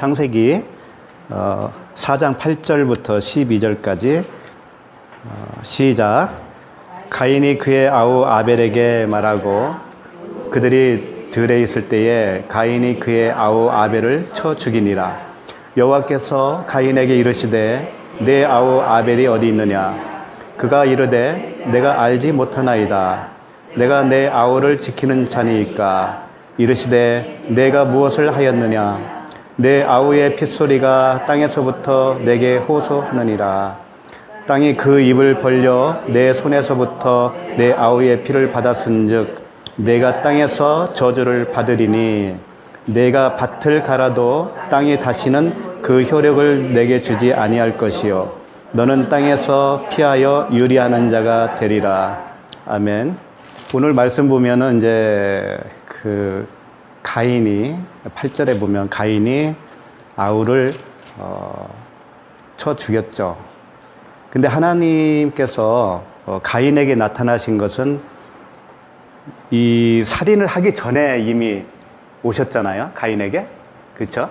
창세기 4장 8절부터 12절까지 시작. 가인이 그의 아우 아벨에게 말하고 그들이 들에 있을 때에 가인이 그의 아우 아벨을 쳐 죽이니라. 여호와께서 가인에게 이르시되 내 아우 아벨이 어디 있느냐? 그가 이르되 내가 알지 못하나이다. 내가 내 아우를 지키는 자니이까. 이르시되 내가 무엇을 하였느냐? 내 아우의 핏소리가 땅에서부터 내게 호소하느니라. 땅이 그 입을 벌려 내 손에서부터 내 아우의 피를 받았은즉 내가 땅에서 저주를 받으리니 내가 밭을 갈아도 땅이 다시는 그 효력을 내게 주지 아니할 것이요 너는 땅에서 피하여 유리하는 자가 되리라. 아멘. 오늘 말씀 보면은 이제 그 가인이 8절에 보면 가인이 아우를 쳐 죽였죠. 근데 하나님께서 가인에게 나타나신 것은 이 살인을 하기 전에 이미 오셨잖아요. 가인에게. 그렇죠?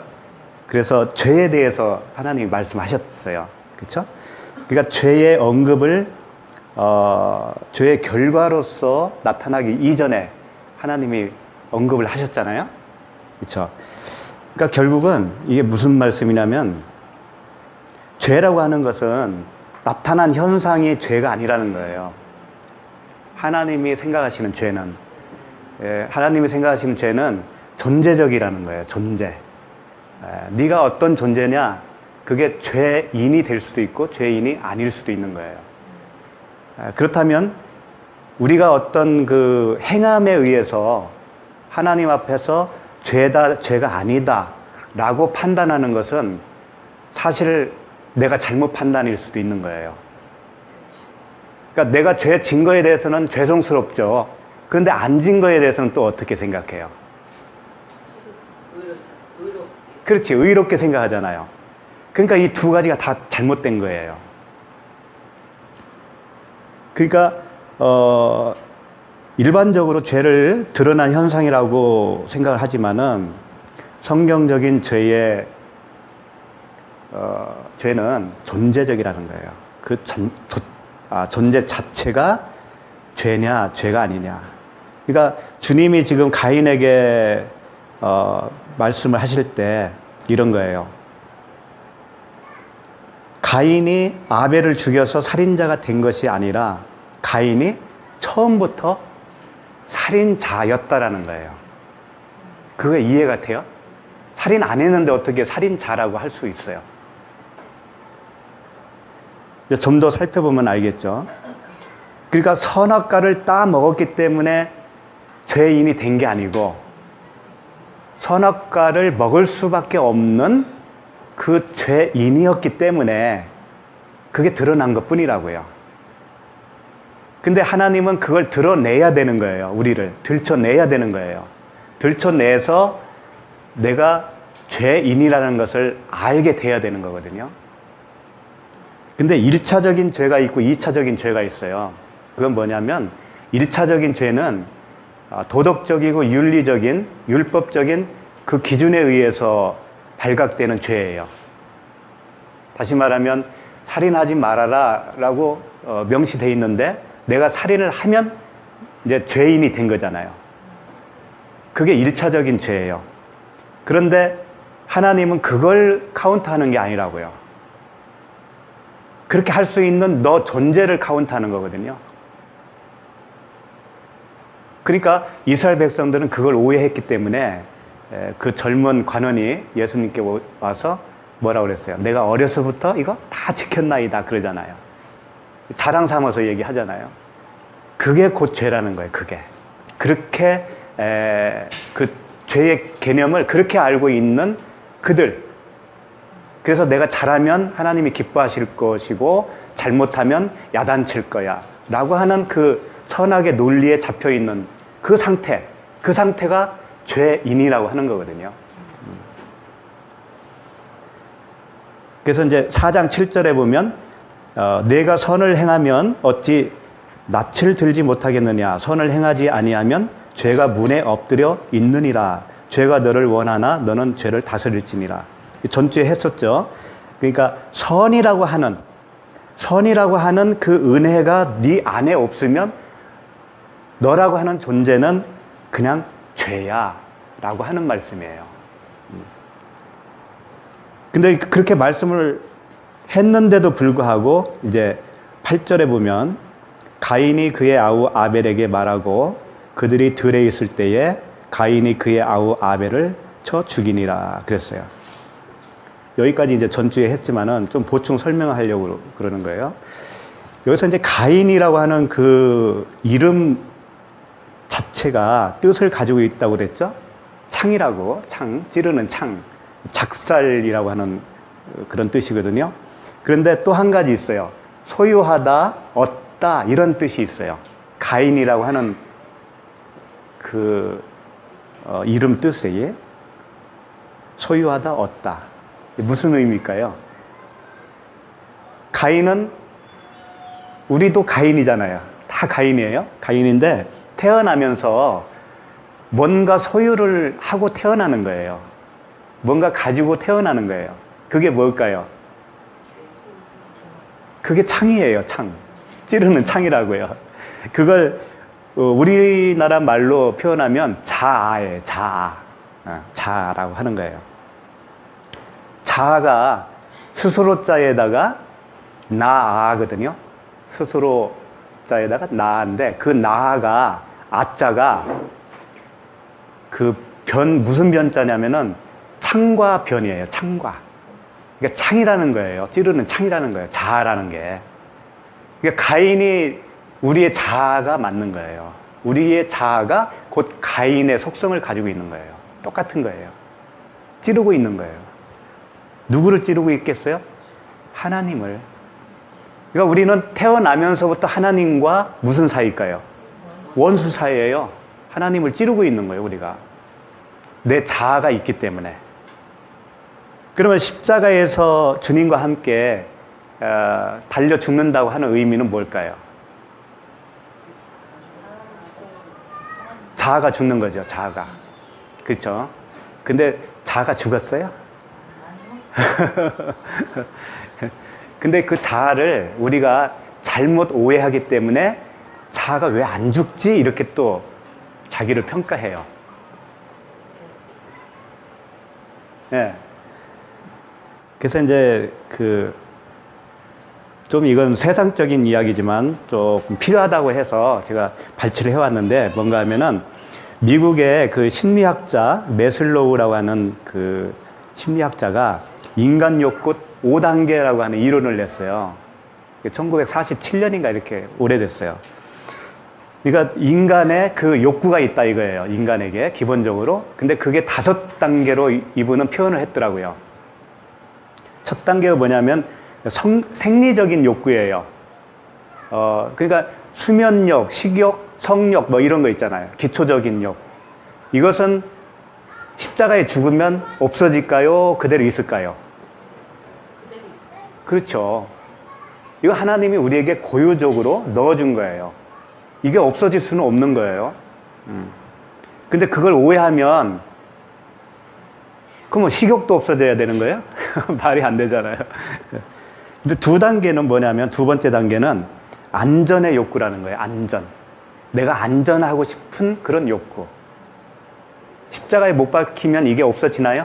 그래서 죄에 대해서 하나님이 말씀하셨어요. 그렇죠? 그러니까 죄의 언급을 죄의 결과로서 나타나기 이전에 하나님이 언급을 하셨잖아요. 그렇죠? 그러니까 결국은 이게 무슨 말씀이냐면 죄라고 하는 것은 나타난 현상이 죄가 아니라는 거예요. 하나님이 생각하시는 죄는 하나님이 생각하시는 죄는 존재적이라는 거예요. 존재. 네가 어떤 존재냐? 그게 죄인이 될 수도 있고 죄인이 아닐 수도 있는 거예요. 그렇다면 우리가 어떤 그 행함에 의해서 하나님 앞에서 죄가 아니다 라고 판단하는 것은 사실 내가 잘못 판단일 수도 있는 거예요. 그러니까 내가 죄 진 거에 대해서는 죄송스럽죠. 그런데 안 진 거에 대해서는 또 어떻게 생각해요? 그렇지, 의롭게 생각하잖아요. 그러니까 이 두 가지가 다 잘못된 거예요. 그러니까 일반적으로 죄를 드러난 현상이라고 생각을 하지만은 성경적인 죄는 존재적이라는 거예요. 그 존재 자체가 죄냐, 죄가 아니냐. 그러니까 주님이 지금 가인에게 말씀을 하실 때 이런 거예요. 가인이 아벨을 죽여서 살인자가 된 것이 아니라 가인이 처음부터 살인자였다라는 거예요. 그거 이해가 돼요? 살인 안 했는데 어떻게 살인자라고 할 수 있어요? 좀 더 살펴보면 알겠죠. 그러니까 선악과를 따 먹었기 때문에 죄인이 된 게 아니고 선악과를 먹을 수밖에 없는 그 죄인이었기 때문에 그게 드러난 것 뿐이라고요. 근데 하나님은 그걸 드러내야 되는 거예요. 우리를 들춰내야 되는 거예요. 들춰내서 내가 죄인이라는 것을 알게 돼야 되는 거거든요. 근데 1차적인 죄가 있고 2차적인 죄가 있어요. 그건 뭐냐면 1차적인 죄는 도덕적이고 윤리적인, 율법적인 그 기준에 의해서 발각되는 죄예요. 다시 말하면 살인하지 말아라 라고 명시되어 있는데 내가 살인을 하면 이제 죄인이 된 거잖아요. 그게 1차적인 죄예요. 그런데 하나님은 그걸 카운트하는 게 아니라고요. 그렇게 할 수 있는 너 존재를 카운트하는 거거든요. 그러니까 이스라엘 백성들은 그걸 오해했기 때문에 그 젊은 관원이 예수님께 와서 뭐라고 그랬어요? 내가 어려서부터 이거 다 지켰나이다 그러잖아요. 자랑 삼아서 얘기하잖아요. 그게 곧 죄라는 거예요. 그게 그렇게 그 죄의 개념을 그렇게 알고 있는 그들. 그래서 내가 잘하면 하나님이 기뻐하실 것이고 잘못하면 야단칠 거야 라고 하는 그 선악의 논리에 잡혀 있는 그 상태가 죄인이라고 하는 거거든요. 그래서 이제 4장 7절에 보면 내가 선을 행하면 어찌 낯을 들지 못하겠느냐. 선을 행하지 아니하면 죄가 문에 엎드려 있느니라. 죄가 너를 원하나 너는 죄를 다스릴지니라. 전주에 했었죠. 그러니까 선이라고 하는 그 은혜가 네 안에 없으면 너라고 하는 존재는 그냥 죄야 라고 하는 말씀이에요. 근데 그렇게 말씀을 했는데도 불구하고 이제 8절에 보면 가인이 그의 아우 아벨에게 말하고 그들이 들에 있을 때에 가인이 그의 아우 아벨을 쳐 죽이니라 그랬어요. 여기까지 이제 전주에 했지만은 좀 보충 설명하려고 그러는 거예요. 여기서 이제 가인이라고 하는 그 이름 자체가 뜻을 가지고 있다고 그랬죠. 창이라고, 창, 찌르는 창, 작살이라고 하는 그런 뜻이거든요. 그런데 또 한 가지 있어요. 소유하다, 얻다 이런 뜻이 있어요. 가인이라고 하는 그 이름 뜻에 소유하다, 얻다. 무슨 의미일까요? 가인은 우리도 가인이잖아요. 다 가인이에요. 가인인데 태어나면서 뭔가 소유를 하고 태어나는 거예요. 뭔가 가지고 태어나는 거예요. 그게 뭘까요? 그게 창이에요. 창. 찌르는 창이라고요. 그걸 우리나라 말로 표현하면 자아예요. 자아. 자아라고 하는 거예요. 자아가 스스로 자에다가 나아거든요. 스스로 자에다가 나인데 그 나아가 아자가 그 무슨 변자냐면은 창과 변이에요. 창과. 그러니까 창이라는 거예요. 찌르는 창이라는 거예요. 자아라는 게. 그러니까 가인이 우리의 자아가 맞는 거예요. 우리의 자아가 곧 가인의 속성을 가지고 있는 거예요. 똑같은 거예요. 찌르고 있는 거예요. 누구를 찌르고 있겠어요? 하나님을. 그러니까 우리는 태어나면서부터 하나님과 무슨 사이일까요? 원수 사이예요. 하나님을 찌르고 있는 거예요, 우리가. 내 자아가 있기 때문에. 그러면 십자가에서 주님과 함께 달려 죽는다고 하는 의미는 뭘까요? 자아가 죽는 거죠, 자아가. 그렇죠? 근데 자아가 죽었어요? 근데 그 자아를 우리가 잘못 오해하기 때문에 자아가 왜 안 죽지? 이렇게 또 자기를 평가해요. 예. 그래서 이제 좀 이건 세상적인 이야기지만 조금 필요하다고 해서 제가 발췌를 해왔는데 뭔가 하면은 미국의 그 심리학자 매슬로우라고 하는 그 심리학자가 인간 욕구 5단계라고 하는 이론을 냈어요. 1947년인가 이렇게 오래됐어요. 그러니까 인간의 그 욕구가 있다 이거예요. 인간에게 기본적으로. 근데 그게 5단계로 이분은 표현을 했더라고요. 첫 단계가 뭐냐면 생리적인 욕구예요. 그러니까 수면욕, 식욕, 성욕 뭐 이런 거 있잖아요. 기초적인 욕. 이것은 십자가에 죽으면 없어질까요? 그대로 있을까요? 그렇죠. 이거 하나님이 우리에게 고유적으로 넣어준 거예요. 이게 없어질 수는 없는 거예요. 근데 그걸 오해하면 그럼 식욕도 없어져야 되는 거예요? 말이 안 되잖아요. 근데 2단계는 뭐냐면 두 번째 단계는 안전의 욕구라는 거예요. 안전. 내가 안전하고 싶은 그런 욕구. 십자가에 못 박히면 이게 없어지나요?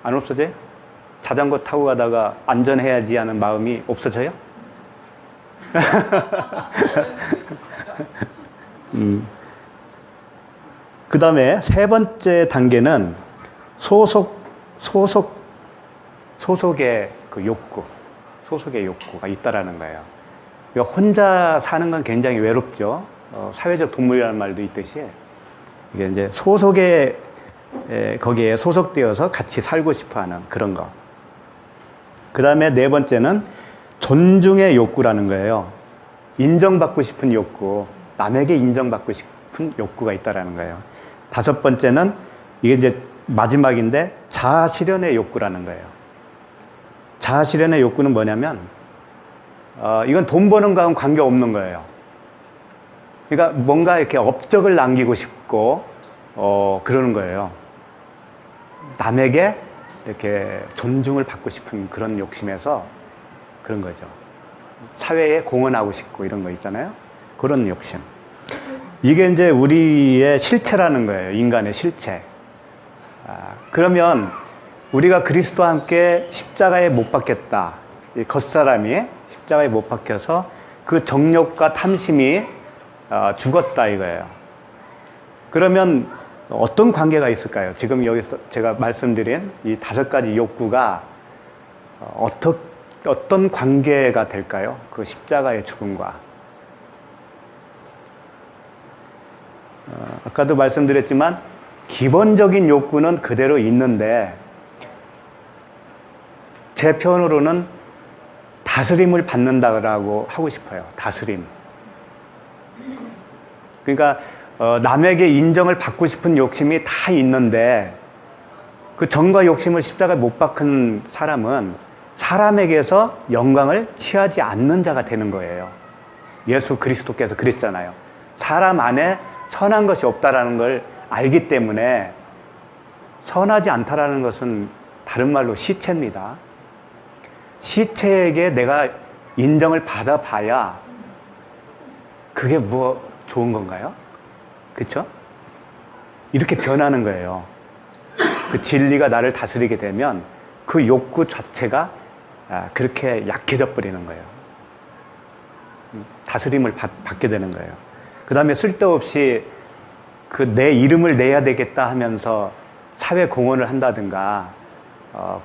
안 없어져요? 자전거 타고 가다가 안전해야지 하는 마음이 없어져요? 그 다음에 세 번째 단계는 소속의 그 욕구, 소속의 욕구가 있다라는 거예요. 그러니까 혼자 사는 건 굉장히 외롭죠. 사회적 동물이라는 말도 있듯이 이게 이제 거기에 소속되어서 같이 살고 싶어하는 그런 거. 그 다음에 네 번째는 존중의 욕구라는 거예요. 인정받고 싶은 욕구, 남에게 인정받고 싶은 욕구가 있다라는 거예요. 5번째는 이게 이제 마지막인데 자아 실현의 욕구라는 거예요. 자아 실현의 욕구는 뭐냐면 이건 돈 버는 거하고는 관계없는 거예요. 그러니까 뭔가 이렇게 업적을 남기고 싶고 그러는 거예요. 남에게 이렇게 존중을 받고 싶은 그런 욕심에서 그런 거죠. 사회에 공헌하고 싶고 이런 거 있잖아요. 그런 욕심. 이게 이제 우리의 실체라는 거예요. 인간의 실체. 그러면 우리가 그리스도와 함께 십자가에 못 박혔다. 이 겉사람이 십자가에 못 박혀서 그 정욕과 탐심이 죽었다 이거예요. 그러면 어떤 관계가 있을까요? 지금 여기서 제가 말씀드린 이 5가지 욕구가 어떤 관계가 될까요? 그 십자가의 죽음과. 아까도 말씀드렸지만 기본적인 욕구는 그대로 있는데 제 표현으로는 다스림을 받는다고 하고 싶어요. 다스림. 그러니까 남에게 인정을 받고 싶은 욕심이 다 있는데 그 정과 욕심을 십자가에 못 박은 사람은 사람에게서 영광을 취하지 않는 자가 되는 거예요. 예수 그리스도께서 그랬잖아요. 사람 안에 선한 것이 없다라는 걸 알기 때문에 선하지 않다라는 것은 다른 말로 시체입니다. 시체에게 내가 인정을 받아봐야 그게 뭐 좋은 건가요? 그렇죠? 이렇게 변하는 거예요. 그 진리가 나를 다스리게 되면 그 욕구 자체가 그렇게 약해져 버리는 거예요. 다스림을 받게 되는 거예요. 그 다음에 쓸데없이 그 내 이름을 내야 되겠다 하면서 사회 공헌을 한다든가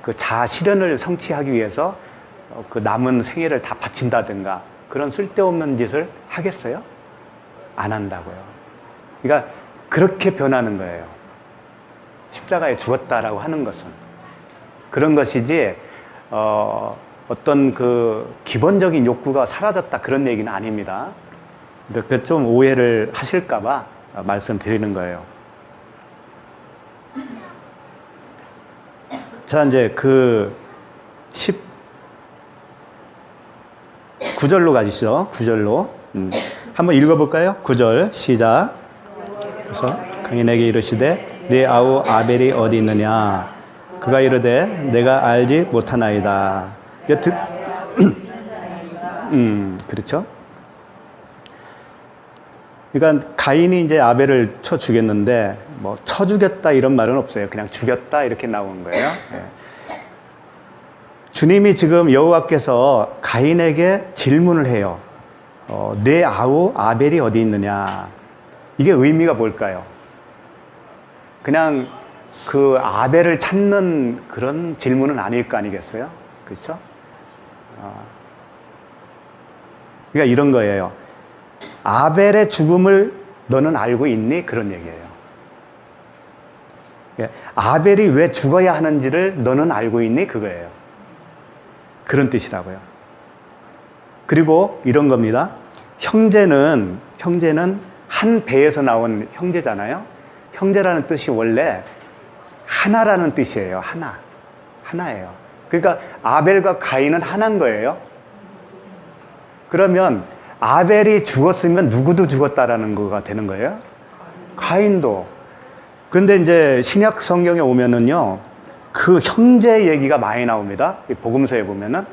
그 자아 실현을 성취하기 위해서 그 남은 생애를 다 바친다든가 그런 쓸데없는 짓을 하겠어요? 안 한다고요. 그러니까 그렇게 변하는 거예요. 십자가에 죽었다라고 하는 것은. 그런 것이지 어떤 그 기본적인 욕구가 사라졌다 그런 얘기는 아닙니다. 이렇게 좀 오해를 하실까 봐 말씀드리는 거예요. 자, 이제 그 19절로 가시죠. 9절로. 한번 읽어볼까요? 9절 시작. 그래서 가인에게 이르시되 네 아우 아벨이 어디 있느냐? 그가 이르되 내가 알지 못하나이다. 그렇죠? 그러니까 가인이 이제 아벨을 쳐 죽였는데 뭐 쳐 죽였다 이런 말은 없어요. 그냥 죽였다 이렇게 나온 거예요. 예. 주님이 지금 여호와께서 가인에게 질문을 해요. 내 아우 아벨이 어디 있느냐? 이게 의미가 뭘까요? 그냥 그 아벨을 찾는 그런 질문은 아닐 거 아니겠어요? 그렇죠? 그러니까 이런 거예요. 아벨의 죽음을 너는 알고 있니? 그런 얘기예요. 아벨이 왜 죽어야 하는지를 너는 알고 있니? 그거예요. 그런 뜻이라고요. 그리고 이런 겁니다. 형제는 한 배에서 나온 형제잖아요. 형제라는 뜻이 원래 하나라는 뜻이에요. 하나예요. 그러니까 아벨과 가인은 하나인 거예요. 그러면 아벨이 죽었으면 누구도 죽었다라는 거가 되는 거예요. 가인도. 그런데 이제 신약 성경에 오면은요, 그 형제 얘기가 많이 나옵니다. 복음서에 보면은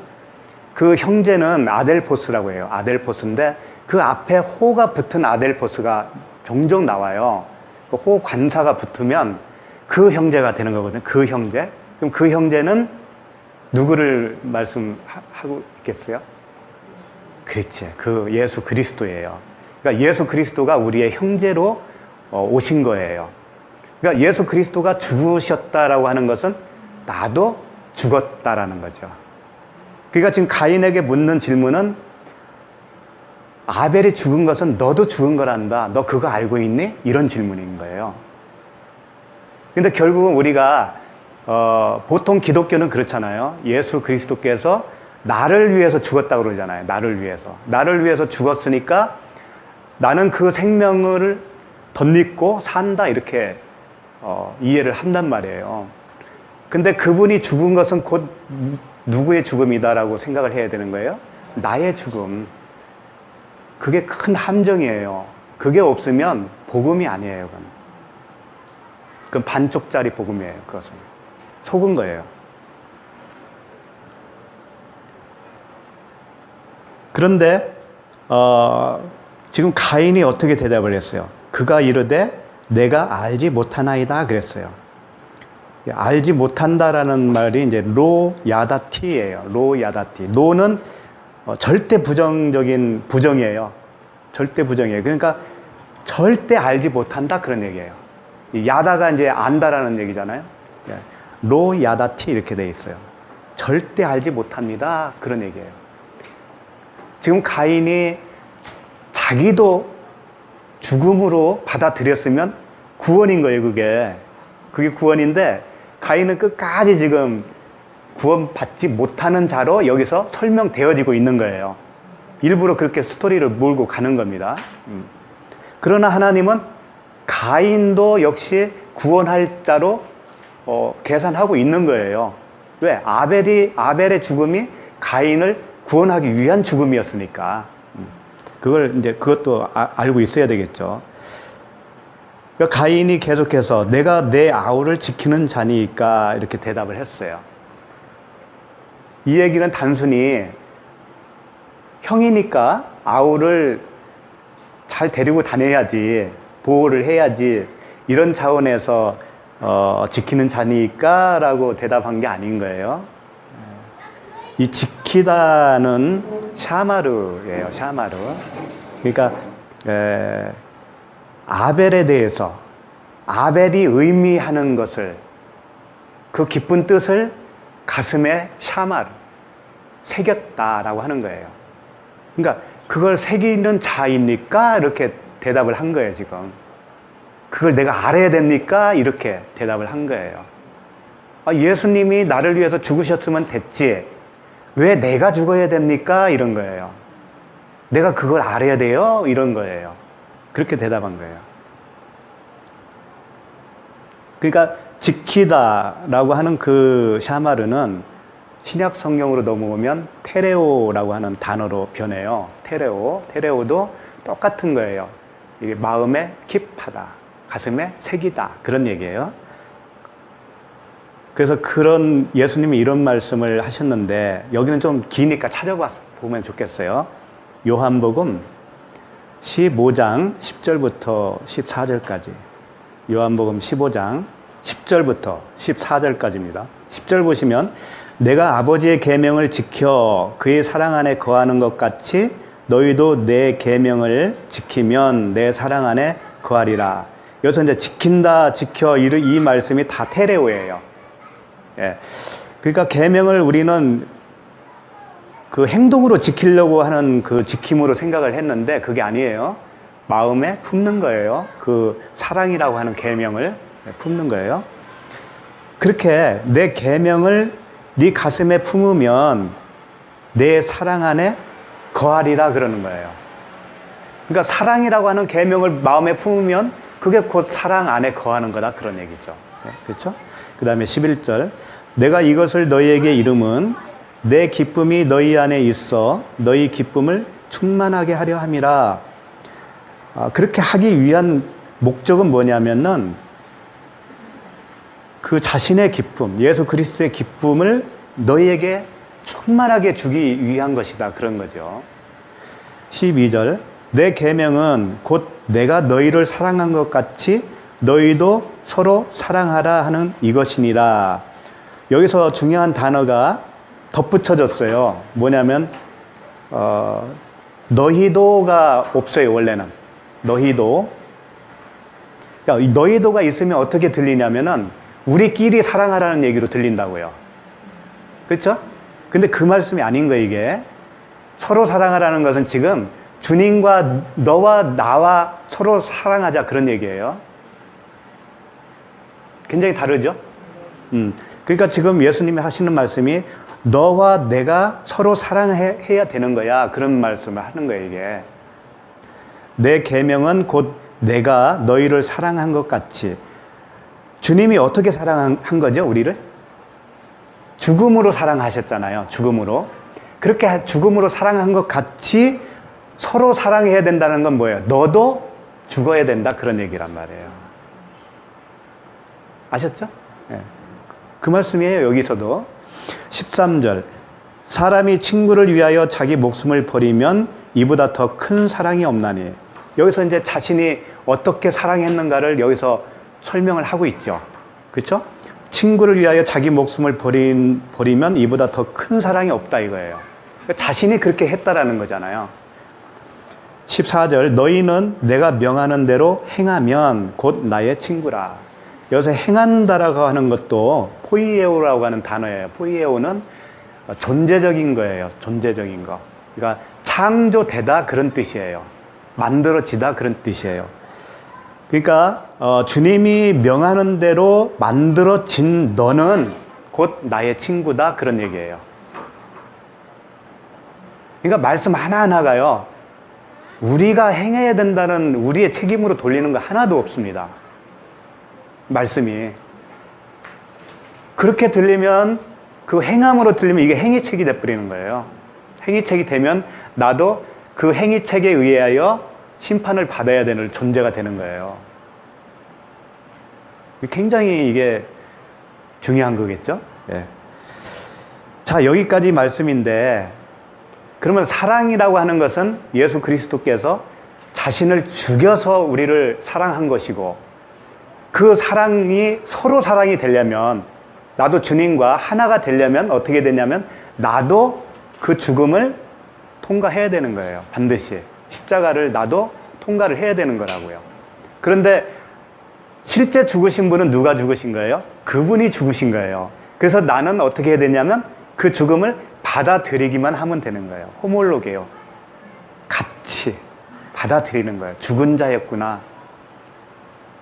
그 형제는 아델포스라고 해요. 아델포스인데 그 앞에 호가 붙은 아델포스가 종종 나와요. 그 호 관사가 붙으면 그 형제가 되는 거거든요. 그 형제. 그럼 그 형제는 누구를 말씀하고 있겠어요? 그렇지. 그 예수 그리스도예요. 그러니까 예수 그리스도가 우리의 형제로 오신 거예요. 그러니까 예수 그리스도가 죽으셨다라고 하는 것은 나도 죽었다라는 거죠. 그러니까 지금 가인에게 묻는 질문은 아벨이 죽은 것은 너도 죽은 거란다. 너 그거 알고 있니? 이런 질문인 거예요. 근데 결국은 우리가 보통 기독교는 그렇잖아요. 예수 그리스도께서 나를 위해서 죽었다고 그러잖아요. 나를 위해서 죽었으니까 나는 그 생명을 덧입고 산다 이렇게 이해를 한단 말이에요. 근데 그분이 죽은 것은 곧 누구의 죽음이다라고 생각을 해야 되는 거예요? 나의 죽음. 그게 큰 함정이에요. 그게 없으면 복음이 아니에요. 그건 반쪽짜리 복음이에요. 그것은. 속은 거예요. 그런데 지금 가인이 어떻게 대답을 했어요? 그가 이르되 내가 알지 못하나이다 그랬어요. 알지 못한다라는 말이 이제 로 야다티예요. 로 야다티. 로는 절대 부정적인 부정이에요. 절대 부정이에요. 그러니까 절대 알지 못한다 그런 얘기예요. 야다가 이제 안다라는 얘기잖아요. 로 야다티 이렇게 돼 있어요. 절대 알지 못합니다 그런 얘기예요. 지금 가인이 자기도 죽음으로 받아들였으면 구원인 거예요, 그게. 그게 구원인데, 가인은 끝까지 지금 구원받지 못하는 자로 여기서 설명되어지고 있는 거예요. 일부러 그렇게 스토리를 몰고 가는 겁니다. 그러나 하나님은 가인도 역시 구원할 자로 계산하고 있는 거예요. 왜? 아벨의 죽음이 가인을 구원하기 위한 죽음이었으니까. 그것도 알고 있어야 되겠죠. 그러니까 가인이 계속해서 내가 내 아우를 지키는 자니까 이렇게 대답을 했어요. 이 얘기는 단순히 형이니까 아우를 잘 데리고 다녀야지, 보호를 해야지, 이런 차원에서 지키는 자니까 라고 대답한 게 아닌 거예요. 이 지키다는 샤마르예요, 샤마르. 그러니까 아벨에 대해서 아벨이 의미하는 것을, 그 깊은 뜻을 가슴에 샤마르 새겼다라고 하는 거예요. 그러니까 그걸 새기는 자입니까? 이렇게 대답을 한 거예요, 지금. 그걸 내가 알아야 됩니까? 이렇게 대답을 한 거예요. 예수님이 나를 위해서 죽으셨으면 됐지. 왜 내가 죽어야 됩니까? 이런 거예요. 내가 그걸 알아야 돼요? 이런 거예요. 그렇게 대답한 거예요. 그러니까 지키다라고 하는 그 샤마르는 신약 성경으로 넘어오면 테레오라고 하는 단어로 변해요. 테레오도 똑같은 거예요. 이게 마음에 킵하다, 가슴에 새기다, 그런 얘기예요. 그래서 그런 예수님이 이런 말씀을 하셨는데, 여기는 좀 기니까 찾아보면 좋겠어요. 요한복음 15장 10절부터 14절까지. 요한복음 15장 10절부터 14절까지입니다. 10절 보시면 내가 아버지의 계명을 지켜 그의 사랑 안에 거하는 것 같이 너희도 내 계명을 지키면 내 사랑 안에 거하리라. 여기서 이제 지킨다, 지켜, 이 말씀이 다 테레오예요. 예. 그러니까 계명을 우리는 그 행동으로 지키려고 하는 그 지킴으로 생각을 했는데 그게 아니에요. 마음에 품는 거예요. 그 사랑이라고 하는 계명을 품는 거예요. 그렇게 내 계명을 네 가슴에 품으면 내 사랑 안에 거하리라 그러는 거예요. 그러니까 사랑이라고 하는 계명을 마음에 품으면 그게 곧 사랑 안에 거하는 거다 그런 얘기죠. 그렇죠? 그 다음에 11절 내가 이것을 너희에게 이름은 내 기쁨이 너희 안에 있어 너희 기쁨을 충만하게 하려 함이라. 그렇게 하기 위한 목적은 뭐냐면은 그 자신의 기쁨, 예수 그리스도의 기쁨을 너희에게 충만하게 주기 위한 것이다 그런 거죠. 12절 내 계명은 곧 내가 너희를 사랑한 것 같이 너희도 서로 사랑하라 하는 이것이니라. 여기서 중요한 단어가 덧붙여졌어요. 뭐냐면 너희도가 없어요. 원래는 너희도. 그러니까 너희도가 있으면 어떻게 들리냐면은 우리끼리 사랑하라는 얘기로 들린다고요. 그렇죠? 근데 그 말씀이 아닌 거예요. 이게 서로 사랑하라는 것은 지금 주님과 너와 나와 서로 사랑하자 그런 얘기예요. 굉장히 다르죠? 그러니까 지금 예수님이 하시는 말씀이 너와 내가 서로 사랑해야 되는 거야. 그런 말씀을 하는 거예요, 이게. 내 계명은 곧 내가 너희를 사랑한 것 같이. 주님이 어떻게 사랑한 거죠, 우리를? 죽음으로 사랑하셨잖아요, 죽음으로. 그렇게 죽음으로 사랑한 것 같이 서로 사랑해야 된다는 건 뭐예요? 너도 죽어야 된다, 그런 얘기란 말이에요. 아셨죠? 네. 그 말씀이에요. 여기서도 13절 사람이 친구를 위하여 자기 목숨을 버리면 이보다 더 큰 사랑이 없나니. 여기서 이제 자신이 어떻게 사랑했는가를 여기서 설명을 하고 있죠. 그렇죠? 친구를 위하여 자기 목숨을 버리면 이보다 더 큰 사랑이 없다 이거예요. 그러니까 자신이 그렇게 했다라는 거잖아요. 14절 너희는 내가 명하는 대로 행하면 곧 나의 친구라. 여기서 행한다라고 하는 것도 포이에오라고 하는 단어예요. 포이에오는 존재적인 거예요. 존재적인 거. 그러니까 창조되다 그런 뜻이에요. 만들어지다 그런 뜻이에요. 그러니까 주님이 명하는 대로 만들어진 너는 곧 나의 친구다 그런 얘기예요. 그러니까 말씀 하나하나가요. 우리가 행해야 된다는 우리의 책임으로 돌리는 거 하나도 없습니다. 말씀이. 그렇게 들리면 그 행함으로 들리면 이게 행위책이 돼버리는 거예요. 행위책이 되면 나도 그 행위책에 의하여 심판을 받아야 되는 존재가 되는 거예요. 굉장히 이게 중요한 거겠죠? 예. 자, 여기까지 말씀인데 그러면 사랑이라고 하는 것은 예수 그리스도께서 자신을 죽여서 우리를 사랑한 것이고 그 사랑이 서로 사랑이 되려면 나도 주님과 하나가 되려면 어떻게 되냐면 나도 그 죽음을 통과해야 되는 거예요. 반드시. 십자가를 나도 통과를 해야 되는 거라고요. 그런데 실제 죽으신 분은 누가 죽으신 거예요? 그분이 죽으신 거예요. 그래서 나는 어떻게 해야 되냐면 그 죽음을 받아들이기만 하면 되는 거예요. 호몰로게요. 같이 받아들이는 거예요. 죽은 자였구나.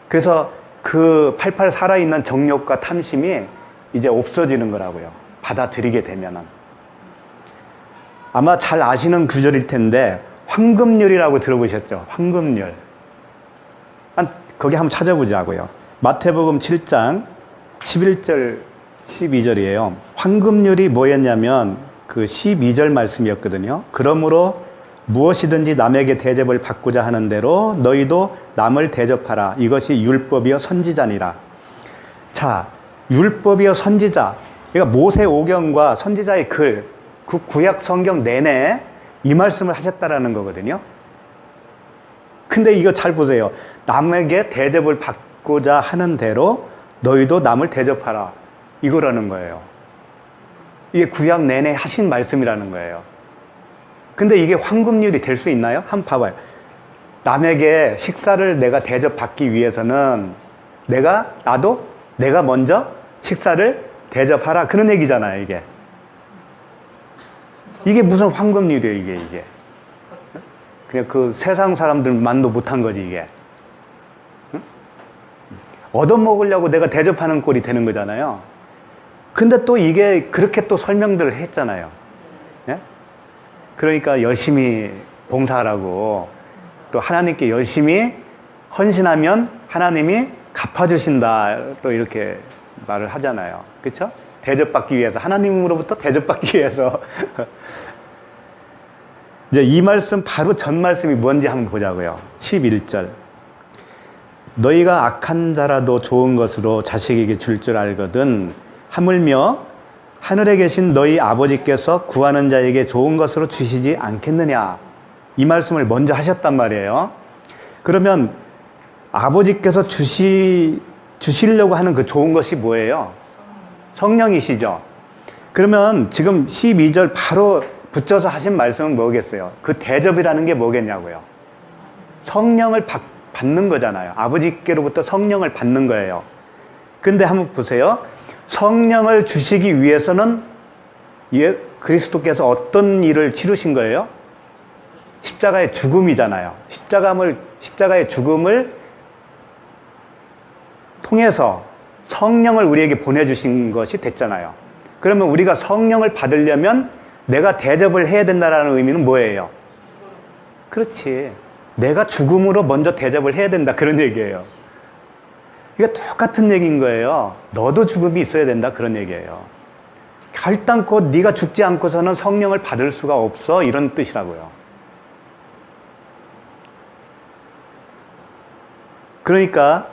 그래서 그 팔팔 살아있는 정욕과 탐심이 이제 없어지는 거라고요. 받아들이게 되면은. 아마 잘 아시는 구절일 텐데 황금률이라고 들어보셨죠? 황금률. 거기 한번 찾아보자고요. 마태복음 7장 11절 12절이에요. 황금률이 뭐였냐면 그 12절 말씀이었거든요. 그러므로 무엇이든지 남에게 대접을 받고자 하는 대로 너희도 남을 대접하라. 이것이 율법이요 선지자니라. 자, 율법이요 선지자. 그러니까 모세오경과 선지자의 글, 그 구약 성경 내내 이 말씀을 하셨다라는 거거든요. 근데 이거 잘 보세요. 남에게 대접을 받고자 하는 대로 너희도 남을 대접하라. 이거라는 거예요. 이게 구약 내내 하신 말씀이라는 거예요. 근데 이게 황금률이 될 수 있나요? 한번 봐봐요. 남에게 식사를 내가 대접받기 위해서는 내가 먼저 식사를 대접하라. 그런 얘기잖아요, 이게. 이게 무슨 황금률이에요, 이게. 그냥 그 세상 사람들만도 못한 거지, 이게. 응? 얻어먹으려고 내가 대접하는 꼴이 되는 거잖아요. 근데 또 이게 그렇게 또 설명들을 했잖아요. 예? 그러니까 열심히 봉사하라고 또 하나님께 열심히 헌신하면 하나님이 갚아주신다. 또 이렇게 말을 하잖아요. 그렇죠? 대접받기 위해서, 하나님으로부터 대접받기 위해서. 이제 이 말씀 바로 전 말씀이 뭔지 한번 보자고요. 11절. 너희가 악한 자라도 좋은 것으로 자식에게 줄 줄 알거든 하물며 하늘에 계신 너희 아버지께서 구하는 자에게 좋은 것으로 주시지 않겠느냐. 이 말씀을 먼저 하셨단 말이에요. 그러면 아버지께서 주시려고 하는 그 좋은 것이 뭐예요? 성령이시죠. 그러면 지금 12절 바로 붙여서 하신 말씀은 뭐겠어요? 그 대접이라는 게 뭐겠냐고요? 성령을 받는 거잖아요. 아버지께로부터 성령을 받는 거예요. 근데 한번 보세요. 성령을 주시기 위해서는 그리스도께서 어떤 일을 치르신 거예요? 십자가의 죽음이잖아요. 십자가의 죽음을 통해서 성령을 우리에게 보내주신 것이 됐잖아요. 그러면 우리가 성령을 받으려면 내가 대접을 해야 된다는 의미는 뭐예요? 그렇지. 내가 죽음으로 먼저 대접을 해야 된다. 그런 얘기예요. 이게 똑같은 얘기인 거예요. 너도 죽음이 있어야 된다. 그런 얘기예요. 결단코 네가 죽지 않고서는 성령을 받을 수가 없어. 이런 뜻이라고요. 그러니까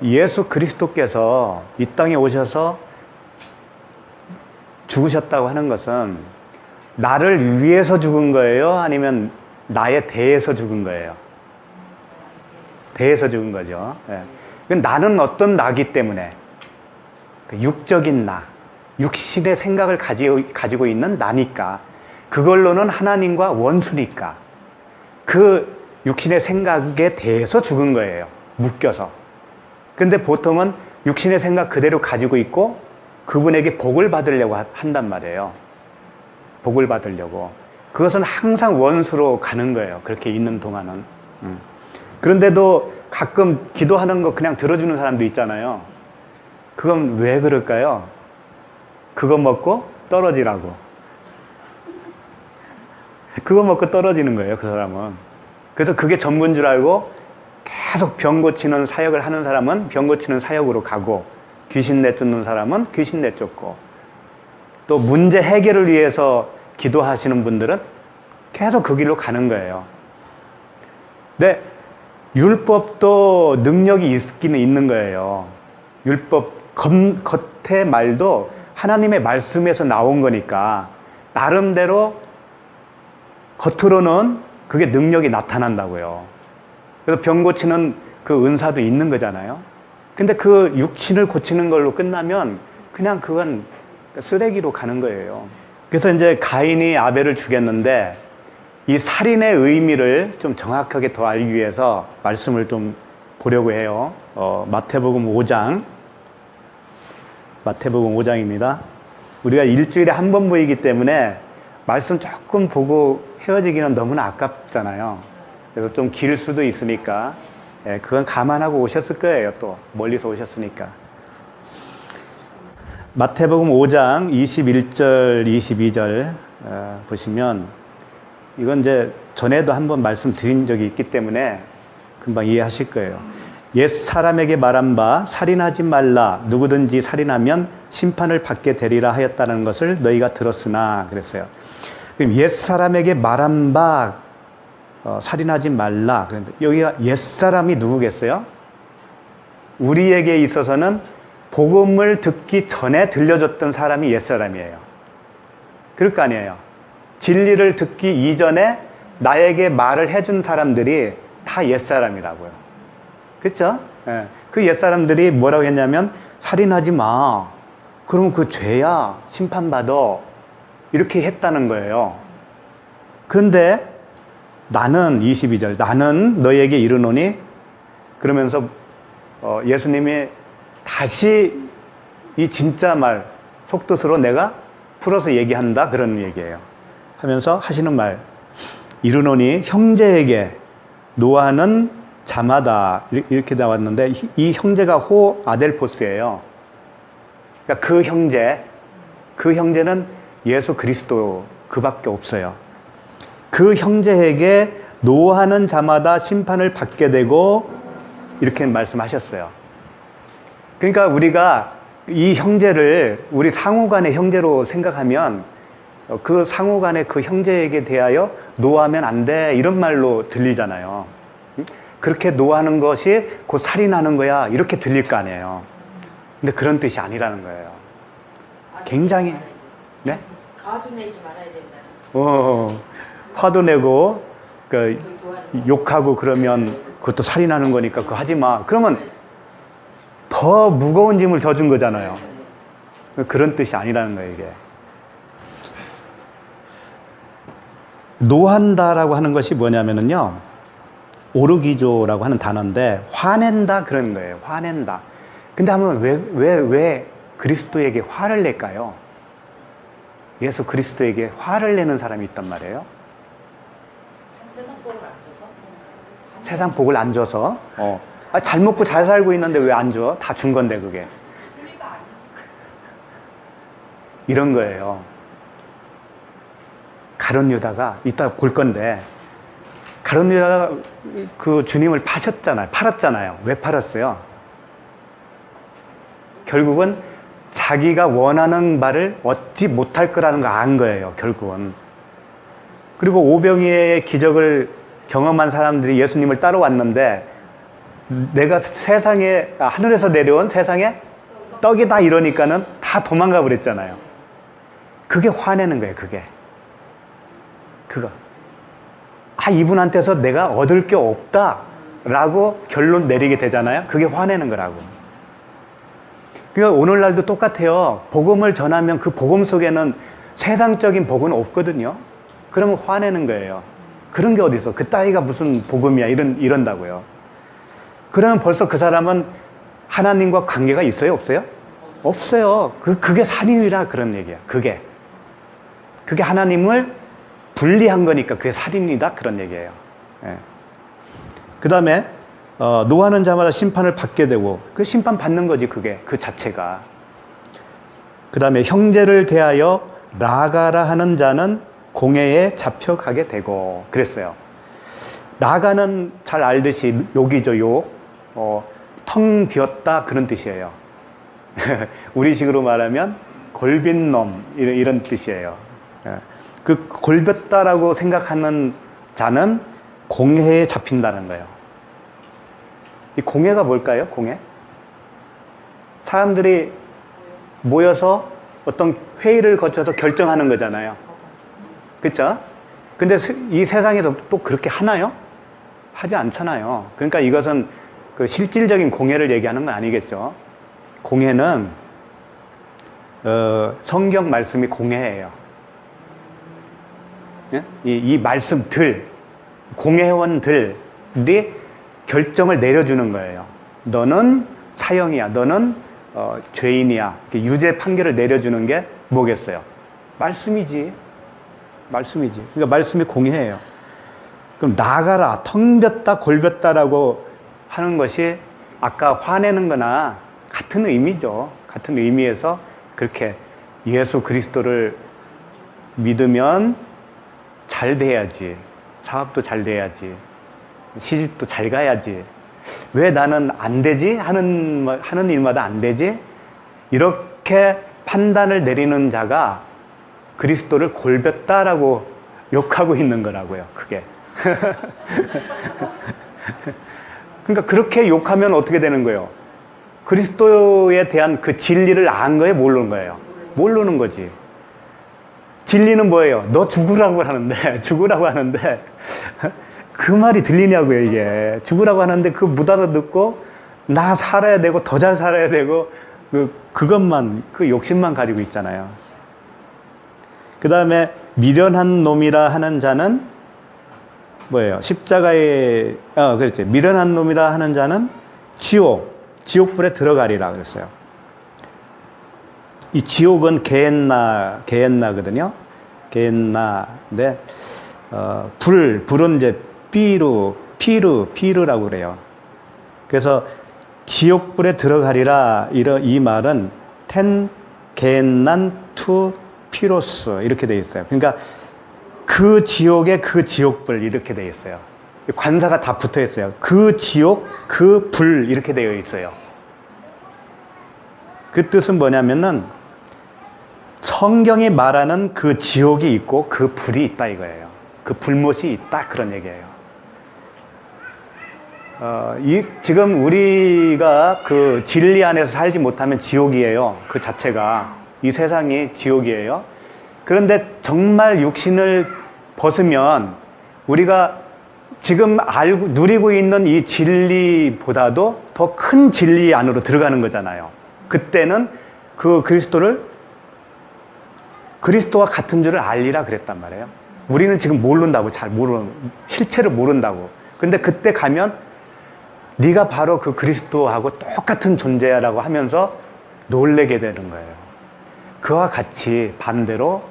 예수 그리스도께서 이 땅에 오셔서 죽으셨다고 하는 것은 나를 위해서 죽은 거예요? 아니면 나에 대해서 죽은 거예요? 대해서 죽은 거죠. 예. 나는 어떤 나기 때문에 육적인 나, 육신의 생각을 가지고 있는 나니까, 그걸로는 하나님과 원수니까 그 육신의 생각에 대해서 죽은 거예요. 묶여서. 근데 보통은 육신의 생각 그대로 가지고 있고 그분에게 복을 받으려고 한단 말이에요. 복을 받으려고. 그것은 항상 원수로 가는 거예요. 그렇게 있는 동안은. 그런데도 가끔 기도하는 거 그냥 들어주는 사람도 있잖아요. 그건 왜 그럴까요? 그거 먹고 떨어지라고. 그거 먹고 떨어지는 거예요, 그 사람은. 그래서 그게 전부인 줄 알고 계속 병 고치는 사역을 하는 사람은 병 고치는 사역으로 가고, 귀신 내쫓는 사람은 귀신 내쫓고, 또 문제 해결을 위해서 기도하시는 분들은 계속 그 길로 가는 거예요. 근데 율법도 능력이 있기는 있는 거예요. 율법 겉의 말도 하나님의 말씀에서 나온 거니까 나름대로 겉으로는 그게 능력이 나타난다고요. 그래서 병 고치는 그 은사도 있는 거잖아요. 근데 그 육신을 고치는 걸로 끝나면 그냥 그건 쓰레기로 가는 거예요. 그래서 이제 가인이 아벨을 죽였는데 이 살인의 의미를 좀 정확하게 더 알기 위해서 말씀을 좀 보려고 해요. 마태복음 5장입니다. 우리가 일주일에 한 번 보이기 때문에 말씀 조금 보고 헤어지기는 너무나 아깝잖아요. 그래서 좀 길 수도 있으니까 그건 감안하고 오셨을 거예요. 또 멀리서 오셨으니까. 마태복음 5장 21절 22절 보시면, 이건 이제 전에도 한번 말씀드린 적이 있기 때문에 금방 이해하실 거예요. 옛 사람에게 말한 바 살인하지 말라, 누구든지 살인하면 심판을 받게 되리라 하였다는 것을 너희가 들었으나, 그랬어요. 그럼 옛 사람에게 말한 바 살인하지 말라. 여기가 옛 사람이 누구겠어요? 우리에게 있어서는 복음을 듣기 전에 들려줬던 사람이 옛 사람이에요. 그럴 거 아니에요. 진리를 듣기 이전에 나에게 말을 해준 사람들이 다 옛 사람이라고요. 그렇죠? 예. 그 옛 사람들이 뭐라고 했냐면 살인하지 마. 그러면 그 죄야, 심판받아. 이렇게 했다는 거예요. 그런데 나는 22절 나는 너에게 이르노니, 그러면서 예수님이 다시 이 진짜 말 속뜻으로 내가 풀어서 얘기한다, 그런 얘기예요. 하면서 하시는 말, 이르노니 형제에게 노아는 자마다, 이렇게 나왔는데 이 형제가 호 아델포스예요. 그러니까 그 형제는 예수 그리스도 그밖에 없어요. 그 형제에게 노하는 자마다 심판을 받게 되고, 이렇게 말씀하셨어요. 그러니까 우리가 이 형제를 우리 상호간의 형제로 생각하면 그 상호간의 그 형제에게 대하여 노하면 안 돼, 이런 말로 들리잖아요. 그렇게 노하는 것이 곧 살인하는 거야, 이렇게 들릴 거 아니에요. 근데 그런 뜻이 아니라는 거예요. 굉장히, 네? 화도 내지 말아야 된다는. 화도 내고 욕하고 그러면 그것도 살인하는 거니까 그거 하지 마. 그러면 더 무거운 짐을 져준 거잖아요. 그런 뜻이 아니라는 거예요, 이게. 노한다라고 하는 것이 뭐냐면요, 오르기조라고 하는 단어인데 화낸다, 그런 거예요. 화낸다. 근데 한번 왜 그리스도에게 화를 낼까요? 예수 그리스도에게 화를 내는 사람이 있단 말이에요. 세상 복을 안 줘서. 잘 먹고 잘 살고 있는데 왜 안 줘? 다 준 건데 그게. 이런 거예요. 가룟 유다가 이따 볼 건데, 가룟 유다가 그 주님을 팔았잖아요. 왜 팔았어요? 결국은 자기가 원하는 바를 얻지 못할 거라는 거 안 거예요, 결국은. 그리고 오병이의 기적을 경험한 사람들이 예수님을 따라왔는데, 내가 하늘에서 내려온 세상에 떡이다 이러니까는 다 도망가 버렸잖아요. 그게 화내는 거예요. 그거. 아, 이분한테서 내가 얻을 게 없다라고 결론 내리게 되잖아요. 그게 화내는 거라고. 그러니까 오늘날도 똑같아요. 복음을 전하면 그 복음 속에는 세상적인 복은 없거든요. 그러면 화내는 거예요. 그런 게 어디 있어? 그 따위가 무슨 복음이야? 이런다고요. 그러면 벌써 그 사람은 하나님과 관계가 있어요? 없어요? 없어요. 그게 살인이라 그런 얘기야. 그게 하나님을 분리한 거니까 그게 살인이다 그런 얘기예요. 예. 그 다음에 노하는 자마다 심판을 받게 되고 그 심판 받는 거지 그게 그 자체가. 그 다음에 형제를 대하여 라가라 하는 자는 공회에 잡혀가게 되고 그랬어요. 라가는 잘 알듯이 욕이죠. 욕. 텅 비었다 그런 뜻이에요. 우리식으로 말하면 골빈 놈 이런 뜻이에요. 그 골볐다라고 생각하는 자는 공회에 잡힌다는 거예요. 이 공회가 뭘까요? 공회? 사람들이 모여서 어떤 회의를 거쳐서 결정하는 거잖아요. 그렇죠? 근데 이 세상에서 또 그렇게 하나요? 하지 않잖아요. 그러니까 이것은 그 실질적인 공회를 얘기하는 건 아니겠죠. 공회는 성경 말씀이 공회예요. 예? 이 말씀들, 공회원들이 결정을 내려주는 거예요. 너는 사형이야. 너는 죄인이야. 유죄 판결을 내려주는 게 뭐겠어요? 말씀이지. 그러니까 말씀이 공회예요. 그럼 나가라, 텅 볐다, 골볐다라고 하는 것이 아까 화내는 거나 같은 의미죠. 같은 의미에서 그렇게 예수 그리스도를 믿으면 잘 돼야지. 사업도 잘 돼야지. 시집도 잘 가야지. 왜 나는 안 되지? 하는 일마다 안 되지? 이렇게 판단을 내리는 자가 그리스도를 골볐다라고 욕하고 있는 거라고요. 그게. 그러니까 그렇게 욕하면 어떻게 되는 거예요? 그리스도에 대한 그 진리를 안 거예요? 모르는 거예요? 모르는 거지. 진리는 뭐예요? 너 죽으라고 하는데 그 말이 들리냐고요, 이게. 죽으라고 하는데 그 못 알아듣고 나 살아야 되고 더 잘 살아야 되고 그것만, 그 욕심만 가지고 있잖아요. 그 다음에 미련한 놈이라 하는 자는 뭐예요? 십자가에, 그렇지. 미련한 놈이라 하는 자는 지옥불에 들어가리라 그랬어요. 이 지옥은 게헨나거든요. 게헨나인데, 불은 이제 피르라고 그래요. 그래서 지옥불에 들어가리라, 이 말은 텐 게헨난 투 피로스 이렇게 되어 있어요. 그러니까 그 지옥에 그 지옥불 이렇게 되어 있어요. 관사가 다 붙어 있어요. 그 지옥, 그 불 이렇게 되어 있어요. 그 뜻은 뭐냐면은 성경이 말하는 그 지옥이 있고 그 불이 있다 이거예요. 그 불못이 있다 그런 얘기예요. 지금 우리가 그 진리 안에서 살지 못하면 지옥이에요. 그 자체가. 이 세상이 지옥이에요. 그런데 정말 육신을 벗으면 우리가 지금 누리고 있는 이 진리보다도 더 큰 진리 안으로 들어가는 거잖아요. 그때는 그 그리스도와 같은 줄을 알리라 그랬단 말이에요. 우리는 지금 모른다고, 실체를 모른다고. 근데 그때 가면 네가 바로 그 그리스도하고 똑같은 존재야라고 하면서 놀래게 되는 거예요. 그와 같이 반대로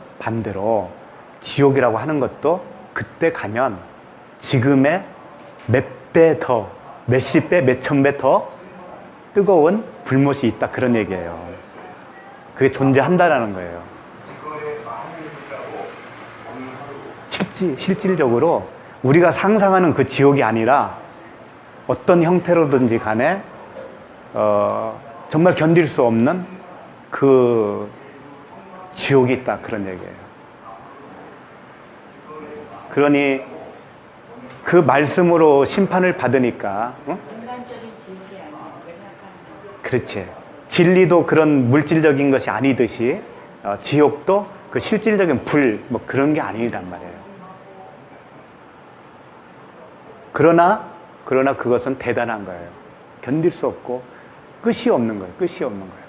지옥이라고 하는 것도 그때 가면 지금의 몇 배 더, 몇십 배, 몇천 배 더 뜨거운 불못이 있다 그런 얘기예요. 그게 존재한다라는 거예요. 실질적으로 우리가 상상하는 그 지옥이 아니라 어떤 형태로든지 간에 정말 견딜 수 없는 그 지옥이 있다 그런 얘기예요. 그러니 그 말씀으로 심판을 받으니까 인간적인 지옥이 아니라고 생각하는 그렇지. 진리도 그런 물질적인 것이 아니듯이 지옥도 그 실질적인 불, 뭐 그런 게 아니란 말이에요. 그러나 그것은 대단한 거예요. 견딜 수 없고 끝이 없는 거예요. 끝이 없는 거예요.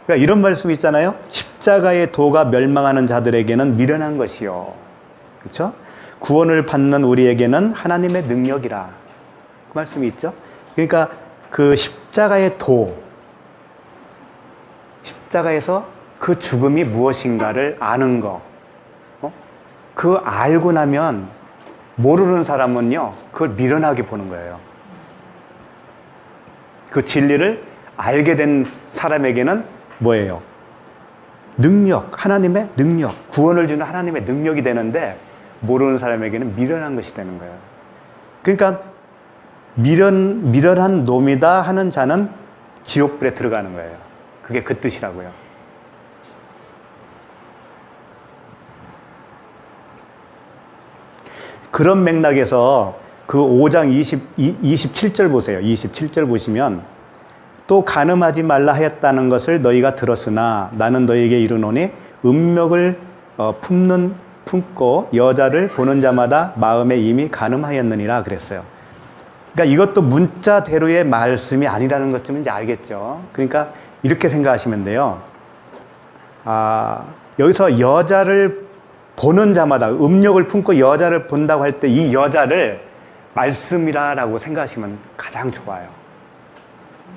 그러니까 이런 말씀이 있잖아요. 십자가의 도가 멸망하는 자들에게는 미련한 것이요. 그렇죠? 구원을 받는 우리에게는 하나님의 능력이라. 그 말씀이 있죠. 그러니까 그 십자가의 도, 십자가에서 그 죽음이 무엇인가를 아는 거, 그 알고 나면 모르는 사람은요, 그걸 미련하게 보는 거예요. 그 진리를 알게 된 사람에게는 뭐예요? 능력, 하나님의 능력, 구원을 주는 하나님의 능력이 되는데 모르는 사람에게는 미련한 것이 되는 거예요. 그러니까 미련한 놈이다 하는 자는 지옥불에 들어가는 거예요. 그게 그 뜻이라고요. 그런 맥락에서 그 5장 27절 보세요. 27절 보시면 또 간음하지 말라 하였다는 것을 너희가 들었으나 나는 너희에게 이르노니 음욕을 품고 여자를 보는 자마다 마음에 이미 간음하였느니라 그랬어요. 그러니까 이것도 문자대로의 말씀이 아니라는 것 좀 이제 알겠죠. 그러니까 이렇게 생각하시면 돼요. 여기서 여자를 보는 자마다 음욕을 품고 여자를 본다고 할 때 이 여자를 말씀이라고 생각하시면 가장 좋아요.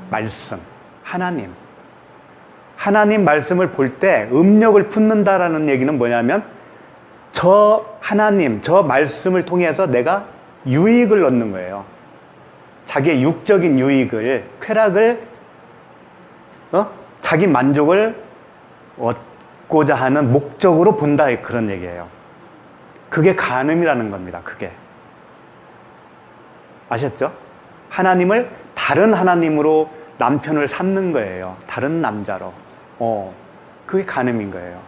말씀, 하나님 말씀을 볼 때 음욕을 품는다라는 얘기는 뭐냐면 저 하나님, 저 말씀을 통해서 내가 유익을 얻는 거예요. 자기의 육적인 유익을, 쾌락을, 자기 만족을 얻고자 하는 목적으로 본다, 그런 얘기예요. 그게 간음이라는 겁니다. 그게. 아셨죠? 하나님을 다른 하나님으로 남편을 삼는 거예요. 다른 남자로. 그게 간음인 거예요.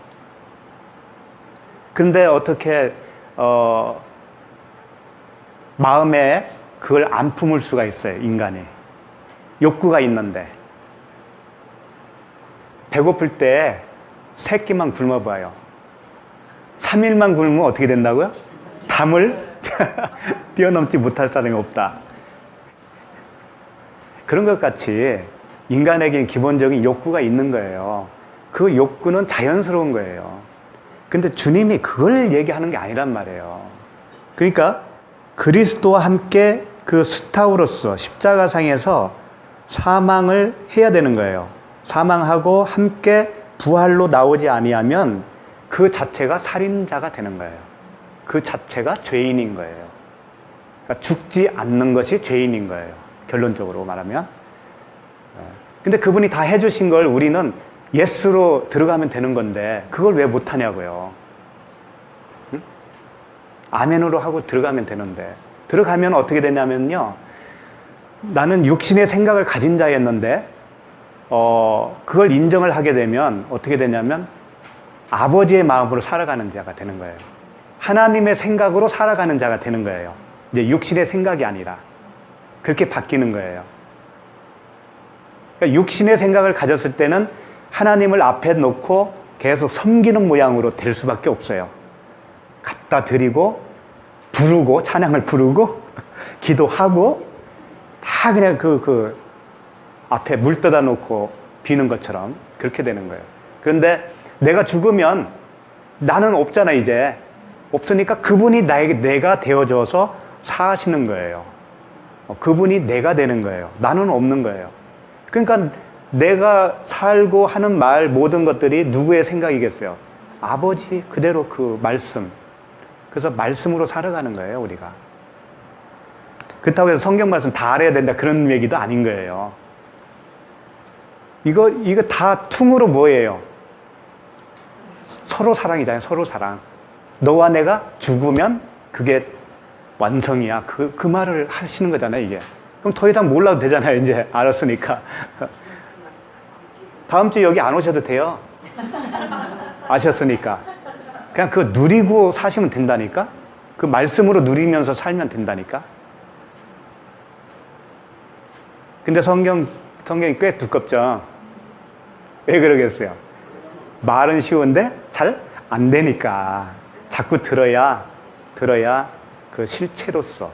근데 어떻게 마음에 그걸 안 품을 수가 있어요. 인간이. 욕구가 있는데 배고플 때 3끼만 굶어봐요. 3일만 굶으면 어떻게 된다고요? 담을 뛰어넘지 못할 사람이 없다. 그런 것 같이 인간에겐 기본적인 욕구가 있는 거예요. 그 욕구는 자연스러운 거예요. 근데 주님이 그걸 얘기하는 게 아니란 말이에요. 그러니까 그리스도와 함께 그 스타우로서 십자가상에서 사망을 해야 되는 거예요. 사망하고 함께 부활로 나오지 아니하면 그 자체가 살인자가 되는 거예요. 그 자체가 죄인인 거예요. 그러니까 죽지 않는 것이 죄인인 거예요. 결론적으로 말하면. 근데 그분이 다 해주신 걸 우리는 예스로 들어가면 되는 건데 그걸 왜 못하냐고요. 응? 아멘으로 하고 들어가면 되는데 들어가면 어떻게 되냐면요, 나는 육신의 생각을 가진 자였는데 그걸 인정을 하게 되면 어떻게 되냐면 아버지의 마음으로 살아가는 자가 되는 거예요. 하나님의 생각으로 살아가는 자가 되는 거예요. 이제 육신의 생각이 아니라 그렇게 바뀌는 거예요. 그러니까 육신의 생각을 가졌을 때는 하나님을 앞에 놓고 계속 섬기는 모양으로 될 수밖에 없어요. 갖다 드리고 부르고 찬양을 부르고 기도하고 다 그냥 그 앞에 물 떠다 놓고 비는 것처럼 그렇게 되는 거예요. 그런데 내가 죽으면 나는 없잖아. 이제 없으니까 그분이 나에게 내가 되어줘서 사시는 거예요. 그분이 내가 되는 거예요. 나는 없는 거예요. 그러니까 내가 살고 하는 말 모든 것들이 누구의 생각이겠어요? 아버지 그대로 그 말씀. 그래서 말씀으로 살아가는 거예요, 우리가. 그렇다고 해서 성경 말씀 다 알아야 된다 그런 얘기도 아닌 거예요. 이거 다 퉁으로 뭐예요? 서로 사랑이잖아요. 서로 사랑. 너와 내가 죽으면 그게 완성이야. 그 말을 하시는 거잖아요, 이게. 그럼 더 이상 몰라도 되잖아요, 이제. 알았으니까. 다음 주 여기 안 오셔도 돼요. 아셨으니까. 그냥 그거 누리고 사시면 된다니까? 그 말씀으로 누리면서 살면 된다니까? 근데 성경이 꽤 두껍죠. 왜 그러겠어요? 말은 쉬운데 잘 안 되니까 자꾸 들어야 그 실체로서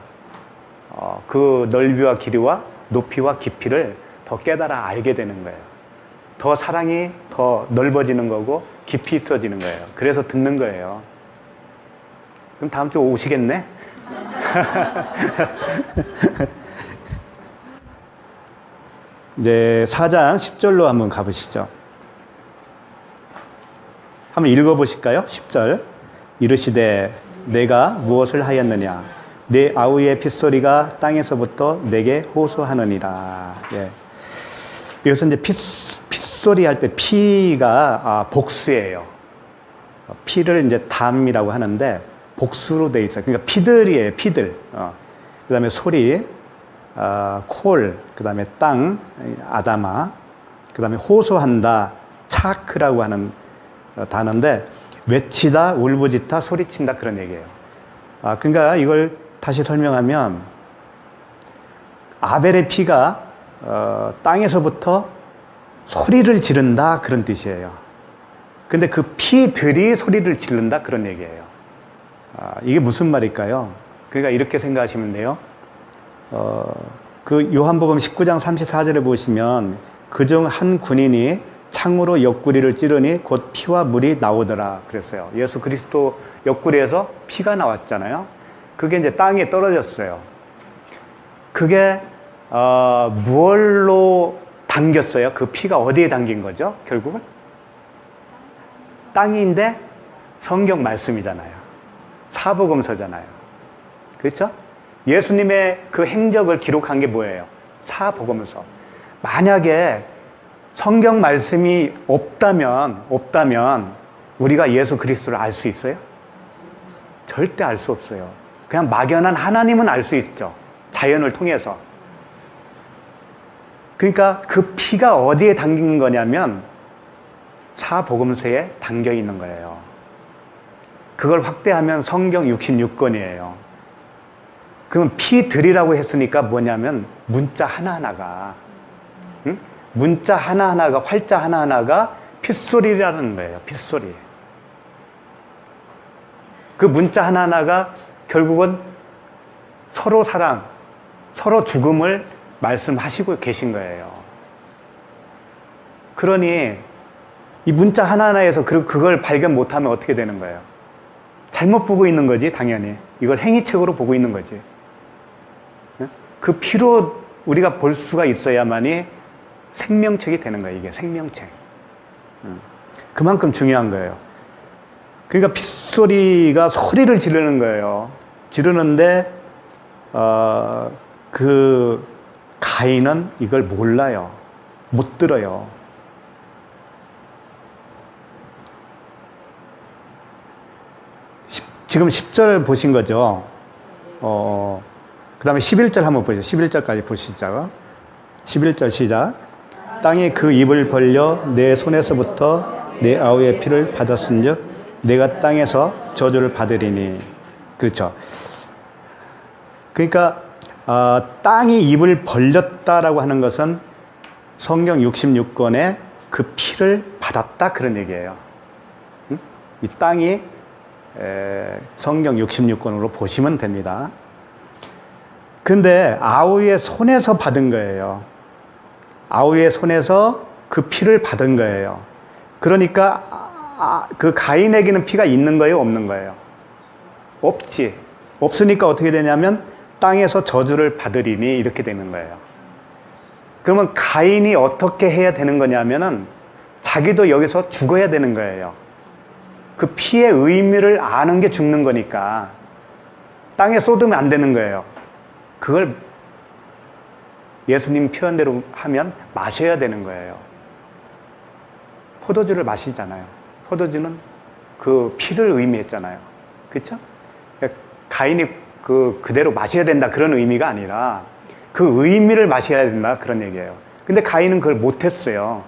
그 넓이와 길이와 높이와 깊이를 더 깨달아 알게 되는 거예요. 더 사랑이 더 넓어지는 거고 깊이 있어지는 거예요. 그래서 듣는 거예요. 그럼 다음 주 오시겠네? 이제 4장 10절로 한번 가보시죠. 한번 읽어보실까요? 10절. 이르시되 내가 무엇을 하였느냐? 내 아우의 핏소리가 땅에서부터 내게 호소하느니라. 예. 여기서 이제 핏소리 할 때 피가 복수예요. 피를 이제 담이라고 하는데 복수로 돼 있어요. 그러니까 피들이에요, 피들. 그 다음에 소리, 콜, 그 다음에 땅, 아다마, 그 다음에 호소한다, 차크라고 하는 단어인데 외치다, 울부짖다, 소리친다 그런 얘기예요. 그러니까 이걸 다시 설명하면 아벨의 피가 땅에서부터 소리를 지른다 그런 뜻이에요. 근데 그 피들이 소리를 지른다 그런 얘기예요. 이게 무슨 말일까요? 그러니까 이렇게 생각하시면 돼요. 그 요한복음 19장 34절에 보시면 그중 한 군인이 창으로 옆구리를 찌르니 곧 피와 물이 나오더라 그랬어요. 예수 그리스도 옆구리에서 피가 나왔잖아요. 그게 이제 땅에 떨어졌어요. 그게 무얼로 당겼어요? 그 피가 어디에 당긴 거죠? 결국은 땅인데 성경 말씀이잖아요. 사복음서잖아요. 그렇죠? 예수님의 그 행적을 기록한 게 뭐예요? 사복음서. 만약에 성경 말씀이 없다면 우리가 예수 그리스도를 알 수 있어요? 절대 알 수 없어요. 그냥 막연한 하나님은 알 수 있죠. 자연을 통해서. 그러니까 그 피가 어디에 담긴 거냐면 사복음서에 담겨 있는 거예요. 그걸 확대하면 성경 66권이에요. 그럼 피들이라고 했으니까 뭐냐면 문자 하나하나가 문자 하나하나가 활자 하나하나가 핏소리라는 거예요. 핏소리. 그 문자 하나하나가 결국은 서로 사랑, 서로 죽음을 말씀하시고 계신 거예요. 그러니 이 문자 하나하나에서 그걸 발견 못하면 어떻게 되는 거예요? 잘못 보고 있는 거지, 당연히. 이걸 행위책으로 보고 있는 거지. 그 피로 우리가 볼 수가 있어야만이 생명책이 되는 거예요. 이게 생명책. 그만큼 중요한 거예요. 그러니까 핏소리가 소리를 지르는 거예요. 지르는데 그 가인은 이걸 몰라요. 못 들어요. 지금 10절 보신 거죠? 그 다음에 11절 한번 보죠. 11절까지 보시죠. 11절 시작. 땅이 그 입을 벌려 내 손에서부터 내 아우의 피를 받았은즉 내가 땅에서 저주를 받으리니. 그렇죠. 그러니까 땅이 입을 벌렸다라고 하는 것은 성경 66권에 그 피를 받았다 그런 얘기예요. 이 땅이 성경 66권으로 보시면 됩니다. 근데 아우의 손에서 받은 거예요. 아우의 손에서 그 피를 받은 거예요. 그러니까 그 가인에게는 피가 있는 거예요, 없는 거예요? 없지. 없으니까 어떻게 되냐면 땅에서 저주를 받으리니 이렇게 되는 거예요. 그러면 가인이 어떻게 해야 되는 거냐면은 자기도 여기서 죽어야 되는 거예요. 그 피의 의미를 아는 게 죽는 거니까 땅에 쏟으면 안 되는 거예요. 그걸 예수님 표현대로 하면 마셔야 되는 거예요. 포도주를 마시잖아요. 포도주는 그 피를 의미했잖아요. 그렇죠? 가인이 그대로 마셔야 된다 그런 의미가 아니라 그 의미를 마셔야 된다 그런 얘기예요. 근데 가인은 그걸 못했어요.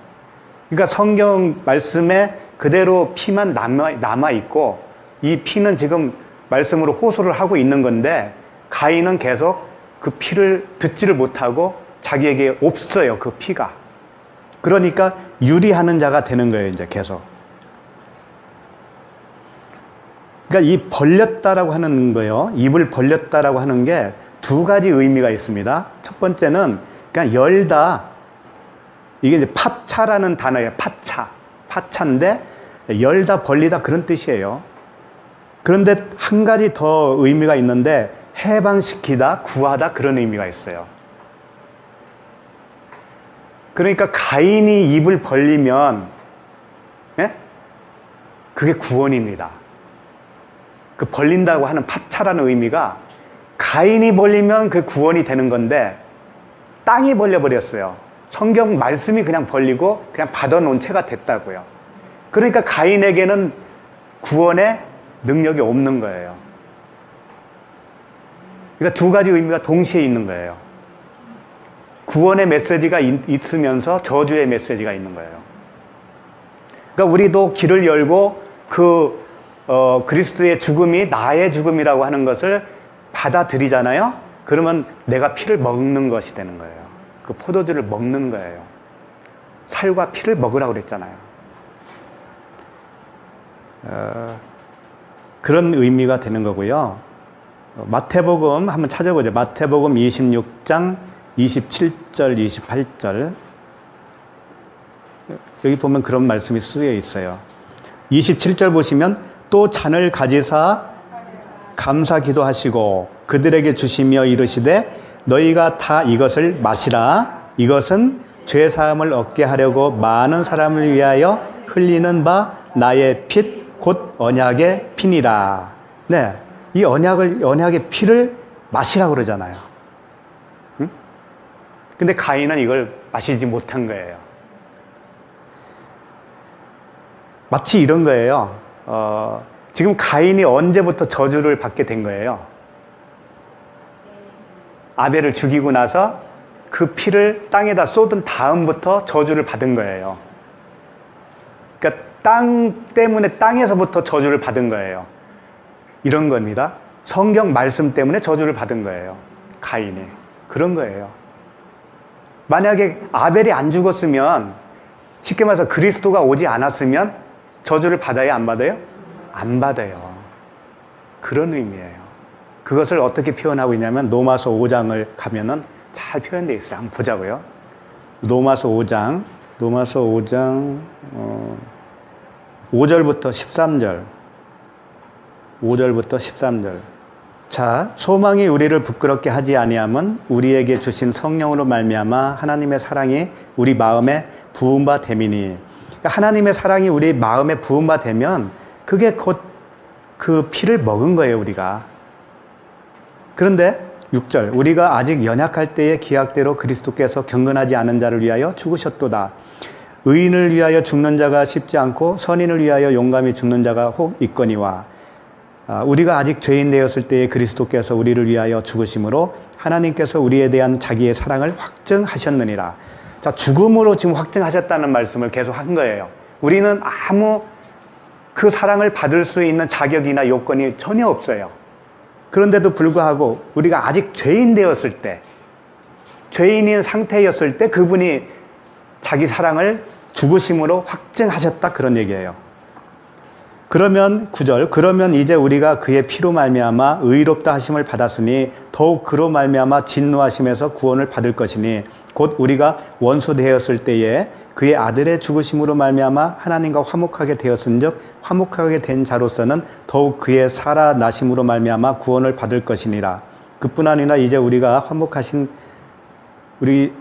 그러니까 성경 말씀에 그대로 피만 남아있고 이 피는 지금 말씀으로 호소를 하고 있는 건데 가인은 계속 그 피를 듣지를 못하고 자기에게 없어요. 그 피가. 그러니까 유리하는 자가 되는 거예요, 이제 계속. 그러니까 이 벌렸다라고 하는 거요. 입을 벌렸다라고 하는 게 두 가지 의미가 있습니다. 첫 번째는 그냥 열다. 이게 이제 파차라는 단어예요. 파차. 파차인데 열다, 벌리다 그런 뜻이에요. 그런데 한 가지 더 의미가 있는데 해방시키다, 구하다 그런 의미가 있어요. 그러니까 가인이 입을 벌리면 예? 그게 구원입니다. 그 벌린다고 하는 파차라는 의미가 가인이 벌리면 그 구원이 되는 건데 땅이 벌려버렸어요. 성경 말씀이 그냥 벌리고 그냥 받아놓은 채가 됐다고요. 그러니까 가인에게는 구원의 능력이 없는 거예요. 그러니까 두 가지 의미가 동시에 있는 거예요. 구원의 메시지가 있으면서 저주의 메시지가 있는 거예요. 그러니까 우리도 길을 열고 그리스도의 죽음이 나의 죽음이라고 하는 것을 받아들이잖아요. 그러면 내가 피를 먹는 것이 되는 거예요. 그 포도주를 먹는 거예요. 살과 피를 먹으라고 그랬잖아요. 그런 의미가 되는 거고요. 마태복음 한번 찾아보죠. 마태복음 26장 27절, 28절. 여기 보면 그런 말씀이 쓰여 있어요. 27절 보시면 또 잔을 가지사 감사 기도하시고 그들에게 주시며 이르시되 너희가 다 이것을 마시라. 이것은 죄 사함을 얻게 하려고 많은 사람을 위하여 흘리는 바 나의 핏 곧 언약의 피니라. 네, 이 언약의 피를 마시라고 그러잖아요. 응? 근데 가인은 이걸 마시지 못한 거예요. 마치 이런 거예요. 지금 가인이 언제부터 저주를 받게 된 거예요? 아벨을 죽이고 나서 그 피를 땅에다 쏟은 다음부터 저주를 받은 거예요. 그러니까 땅 때문에 땅에서부터 저주를 받은 거예요. 이런 겁니다. 성경 말씀 때문에 저주를 받은 거예요. 가인이. 그런 거예요. 만약에 아벨이 안 죽었으면, 쉽게 말해서 그리스도가 오지 않았으면 저주를 받아요, 안 받아요? 안 받아요. 그런 의미예요. 그것을 어떻게 표현하고 있냐면 로마서 5장을 가면은 잘 표현되어 있어요. 한번 보자고요. 로마서 5장 5절부터 13절. 5절부터 13절. 자, 소망이 우리를 부끄럽게 하지 아니함은 우리에게 주신 성령으로 말미암아 하나님의 사랑이 우리 마음에 부은 바 됨이니. 그러니까 하나님의 사랑이 우리 마음에 부은 바 되면 그게 곧 그 피를 먹은 거예요, 우리가. 그런데 6절, 우리가 아직 연약할 때의 기약대로 그리스도께서 경건하지 않은 자를 위하여 죽으셨도다. 의인을 위하여 죽는 자가 쉽지 않고 선인을 위하여 용감히 죽는 자가 혹 있거니와. 우리가 아직 죄인 되었을 때에 그리스도께서 우리를 위하여 죽으심으로 하나님께서 우리에 대한 자기의 사랑을 확증하셨느니라. 자, 죽음으로 지금 확증하셨다는 말씀을 계속 한 거예요. 우리는 아무 그 사랑을 받을 수 있는 자격이나 요건이 전혀 없어요. 그런데도 불구하고 우리가 아직 죄인 되었을 때, 죄인인 상태였을 때 그분이 자기 사랑을 죽으심으로 확증하셨다, 그런 얘기예요. 그러면 9절, 그러면 이제 우리가 그의 피로 말미암아 의롭다 하심을 받았으니 더욱 그로 말미암아 진노하심에서 구원을 받을 것이니 곧 우리가 원수 되었을 때에 그의 아들의 죽으심으로 말미암아 하나님과 화목하게 되었은즉 화목하게 된 자로서는 더욱 그의 살아나심으로 말미암아 구원을 받을 것이니라. 그뿐 아니라 이제 우리가 화목하신 우리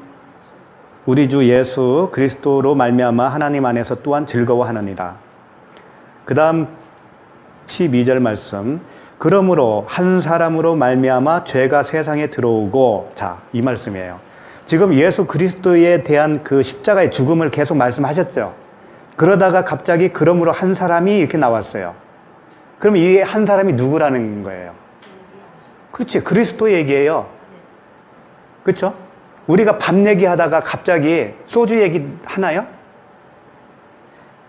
주 예수 그리스도로 말미암아 하나님 안에서 또한 즐거워하느니라. 그 다음 12절 말씀. 그러므로 한 사람으로 말미암아 죄가 세상에 들어오고, 자, 이 말씀이에요. 지금 예수 그리스도에 대한 그 십자가의 죽음을 계속 말씀하셨죠. 그러다가 갑자기 그러므로 한 사람이 이렇게 나왔어요. 그럼 이 한 사람이 누구라는 거예요? 그렇지, 그리스도 얘기예요. 그렇죠? 우리가 밥 얘기하다가 갑자기 소주 얘기 하나요?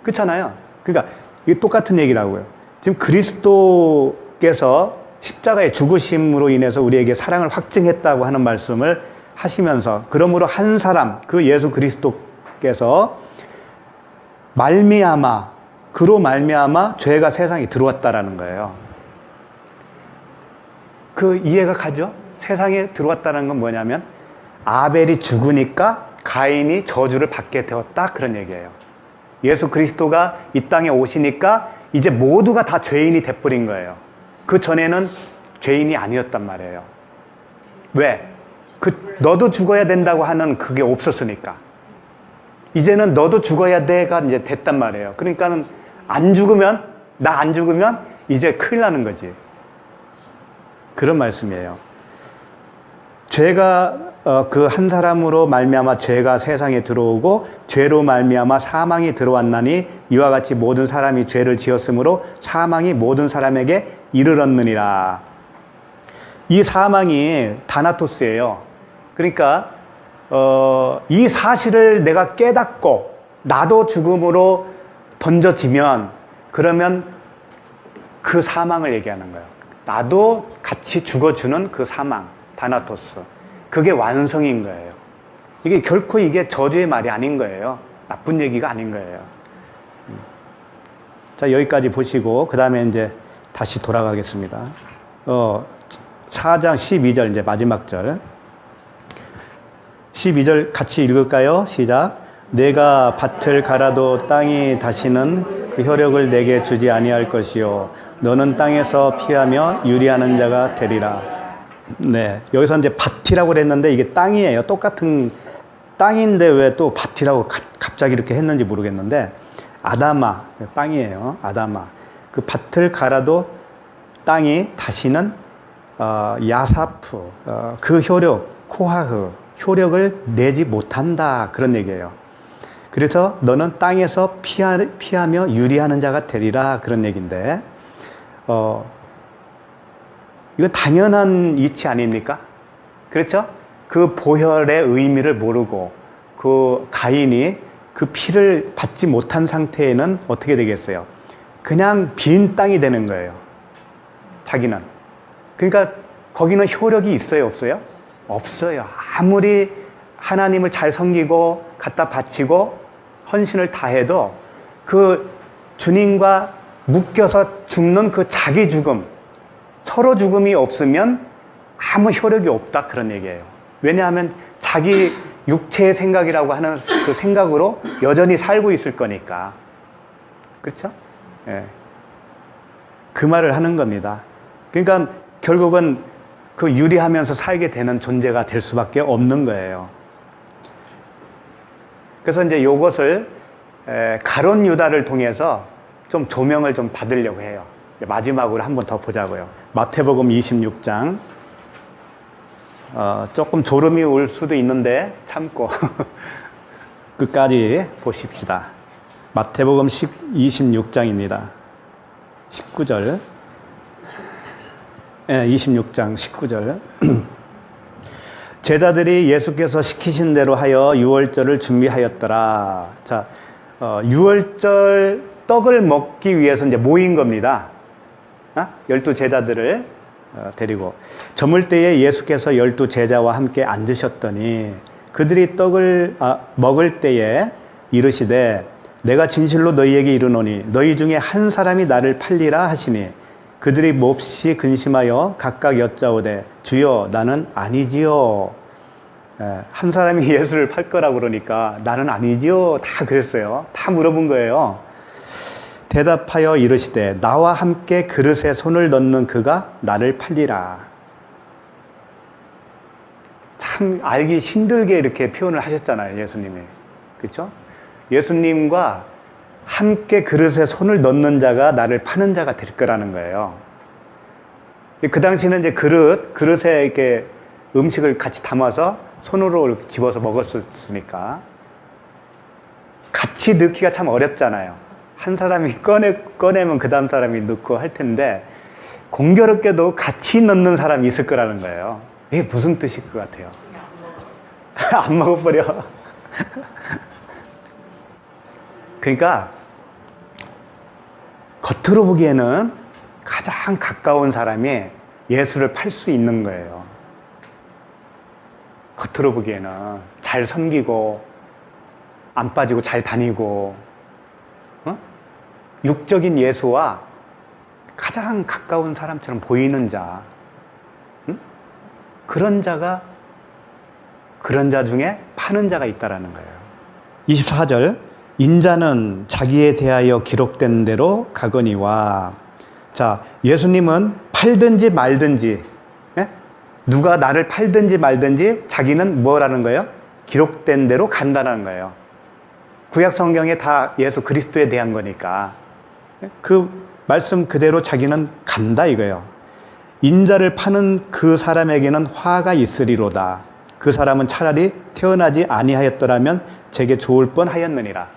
그렇잖아요. 그러니까 이게 똑같은 얘기라고요. 지금 그리스도께서 십자가의 죽으심으로 인해서 우리에게 사랑을 확증했다고 하는 말씀을 하시면서, 그러므로 한 사람, 그 예수 그리스도께서 그로 말미암아 죄가 세상에 들어왔다라는 거예요. 그 이해가 가죠? 세상에 들어왔다는 건 뭐냐면 아벨이 죽으니까 가인이 저주를 받게 되었다, 그런 얘기예요. 예수 그리스도가 이 땅에 오시니까 이제 모두가 다 죄인이 돼버린 거예요. 그 전에는 죄인이 아니었단 말이에요. 왜? 너도 죽어야 된다고 하는 그게 없었으니까. 이제는 너도 죽어야 돼가 이제 됐단 말이에요. 그러니까는 나 안 죽으면 이제 큰일 나는 거지. 그런 말씀이에요. 죄가 그 한 사람으로 말미암아 죄가 세상에 들어오고 죄로 말미암아 사망이 들어왔나니 이와 같이 모든 사람이 죄를 지었으므로 사망이 모든 사람에게 이르렀느니라. 이 사망이 다나토스예요. 그러니까 이 사실을 내가 깨닫고 나도 죽음으로 던져지면 그러면 그 사망을 얘기하는 거예요. 나도 같이 죽어주는 그 사망, 다나토스. 그게 완성인 거예요. 이게 결코 이게 저주의 말이 아닌 거예요. 나쁜 얘기가 아닌 거예요. 자, 여기까지 보시고 그 다음에 이제 다시 돌아가겠습니다. 4장 12절 이제 마지막 절. 12절 같이 읽을까요? 시작. 내가 밭을 갈아도 땅이 다시는 그 효력을 내게 주지 아니할 것이요 너는 땅에서 피하며 유리하는 자가 되리라. 네, 여기서 이제 밭이라고 그랬는데 이게 땅이에요. 똑같은 땅인데 왜 또 밭이라고 갑자기 이렇게 했는지 모르겠는데 아다마, 땅이에요. 아다마. 그 밭을 갈아도 땅이 다시는 야사프, 그 효력, 코하흐, 효력을 내지 못한다, 그런 얘기예요. 그래서 너는 땅에서 피하며 유리하는 자가 되리라, 그런 얘기인데 이건 당연한 이치 아닙니까? 그렇죠? 그 보혈의 의미를 모르고 그 가인이 그 피를 받지 못한 상태에는 어떻게 되겠어요? 그냥 빈 땅이 되는 거예요. 자기는. 그러니까 거기는 효력이 있어요, 없어요? 없어요. 아무리 하나님을 잘 섬기고 갖다 바치고 헌신을 다해도 그 주님과 묶여서 죽는 그 자기 죽음, 서로 죽음이 없으면 아무 효력이 없다, 그런 얘기예요. 왜냐하면 자기 육체의 생각이라고 하는 그 생각으로 여전히 살고 있을 거니까. 그렇죠? 예. 그 말을 하는 겁니다. 그러니까 결국은 그 유리하면서 살게 되는 존재가 될 수밖에 없는 거예요. 그래서 이제 이것을 가론 유다를 통해서 좀 조명을 좀 받으려고 해요. 마지막으로 한 번 더 보자고요. 마태복음 26장. 조금 졸음이 올 수도 있는데 참고 끝까지 보십시다. 마태복음 26장입니다. 19절. 26장 19절. 제자들이 예수께서 시키신 대로 하여 유월절을 준비하였더라. 자, 유월절 떡을 먹기 위해서 이제 모인 겁니다. 12 제자들을 데리고 저물 때에 예수께서 12 제자와 함께 앉으셨더니 그들이 떡을 먹을 때에 이르시되 내가 진실로 너희에게 이르노니 너희 중에 한 사람이 나를 팔리라 하시니 그들이 몹시 근심하여 각각 여짜오되 주여 나는 아니지요. 한 사람이 예수를 팔 거라고 그러니까 나는 아니지요, 다 그랬어요. 다 물어본 거예요. 대답하여 이르시되 나와 함께 그릇에 손을 넣는 그가 나를 팔리라. 참 알기 힘들게 이렇게 표현을 하셨잖아요, 예수님이. 그렇죠? 예수님과 함께 그릇에 손을 넣는 자가 나를 파는 자가 될 거라는 거예요. 그 당시에는 이제 그릇에 이렇게 음식을 같이 담아서 손으로 이렇게 집어서 먹었으니까 같이 넣기가 참 어렵잖아요. 한 사람이 꺼내면 그 다음 사람이 넣고 할 텐데 공교롭게도 같이 넣는 사람이 있을 거라는 거예요. 이게 무슨 뜻일 것 같아요? 안 먹어버려. 그러니까 겉으로 보기에는 가장 가까운 사람이 예수를 팔 수 있는 거예요. 겉으로 보기에는 잘 섬기고 안 빠지고 잘 다니고 육적인 예수와 가장 가까운 사람처럼 보이는 자, 응? 그런 자 중에 파는 자가 있다라는 거예요. 24절, 인자는 자기에 대하여 기록된 대로 가거니와. 자, 예수님은 팔든지 말든지, 예? 누가 나를 팔든지 말든지 자기는 뭐라는 거예요? 기록된 대로 간다는 거예요. 구약 성경에 다 예수 그리스도에 대한 거니까 그 말씀 그대로 자기는 간다 이거예요. 인자를 파는 그 사람에게는 화가 있으리로다. 그 사람은 차라리 태어나지 아니하였더라면 제게 좋을 뻔하였느니라.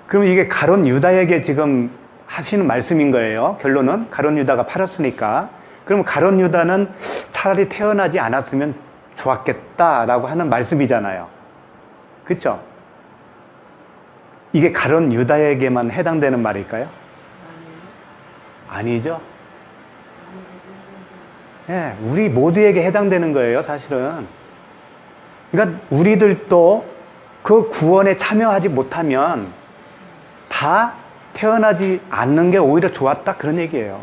그럼 이게 가룟 유다에게 지금 하시는 말씀인 거예요. 결론은 가룟 유다가 팔았으니까. 그럼 가룟 유다는 차라리 태어나지 않았으면 좋았겠다라고 하는 말씀이잖아요. 그렇죠? 이게 가룟 유다에게만 해당되는 말일까요? 아니죠. 네, 우리 모두에게 해당되는 거예요, 사실은. 그러니까 우리들도 그 구원에 참여하지 못하면 다 태어나지 않는 게 오히려 좋았다, 그런 얘기예요.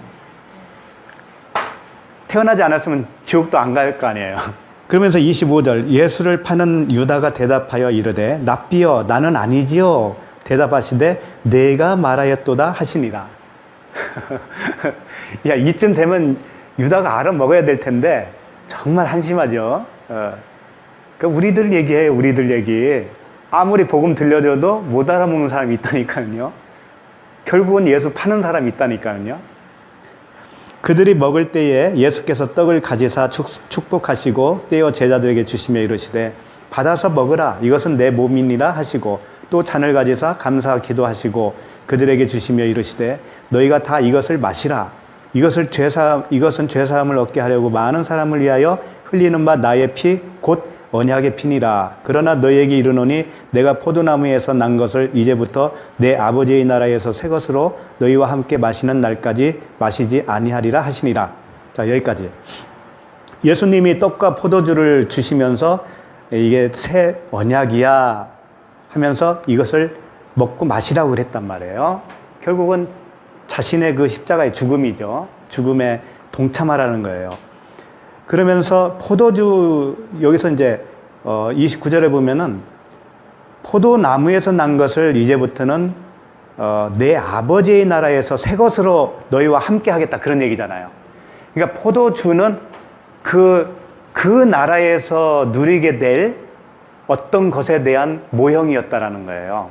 태어나지 않았으면 지옥도 안 갈 거 아니에요. 그러면서 25절, 예수를 파는 유다가 대답하여 이르되 랍비여 나는 아니지요. 대답하시되 내가 말하였도다 하시니라. 야, 이쯤 되면 유다가 알아먹어야 될 텐데 정말 한심하죠. 그러니까 우리들 얘기해요. 우리들 얘기. 아무리 복음 들려줘도 못 알아먹는 사람이 있다니까요. 결국은 예수 파는 사람이 있다니까요. 그들이 먹을 때에 예수께서 떡을 가지사 축복하시고 떼어 제자들에게 주시며 이르시되 받아서 먹으라 이것은 내 몸이니라 하시고 또 잔을 가지사 감사 기도하시고 그들에게 주시며 이르시되 너희가 다 이것을 마시라 이것은 죄사함을 얻게 하려고 많은 사람을 위하여 흘리는 바 나의 피 곧 언약의 피니라. 그러나 너희에게 이르노니 내가 포도나무에서 난 것을 이제부터 내 아버지의 나라에서 새 것으로 너희와 함께 마시는 날까지 마시지 아니하리라 하시니라. 자, 여기까지. 예수님이 떡과 포도주를 주시면서 이게 새 언약이야 하면서 이것을 먹고 마시라고 그랬단 말이에요. 결국은 자신의 그 십자가의 죽음이죠. 죽음에 동참하라는 거예요. 그러면서 포도주, 여기서 이제 29절에 보면은 포도나무에서 난 것을 이제부터는 내 아버지의 나라에서 새 것으로 너희와 함께 하겠다, 그런 얘기잖아요. 그러니까 포도주는 그 나라에서 누리게 될 어떤 것에 대한 모형이었다라는 거예요.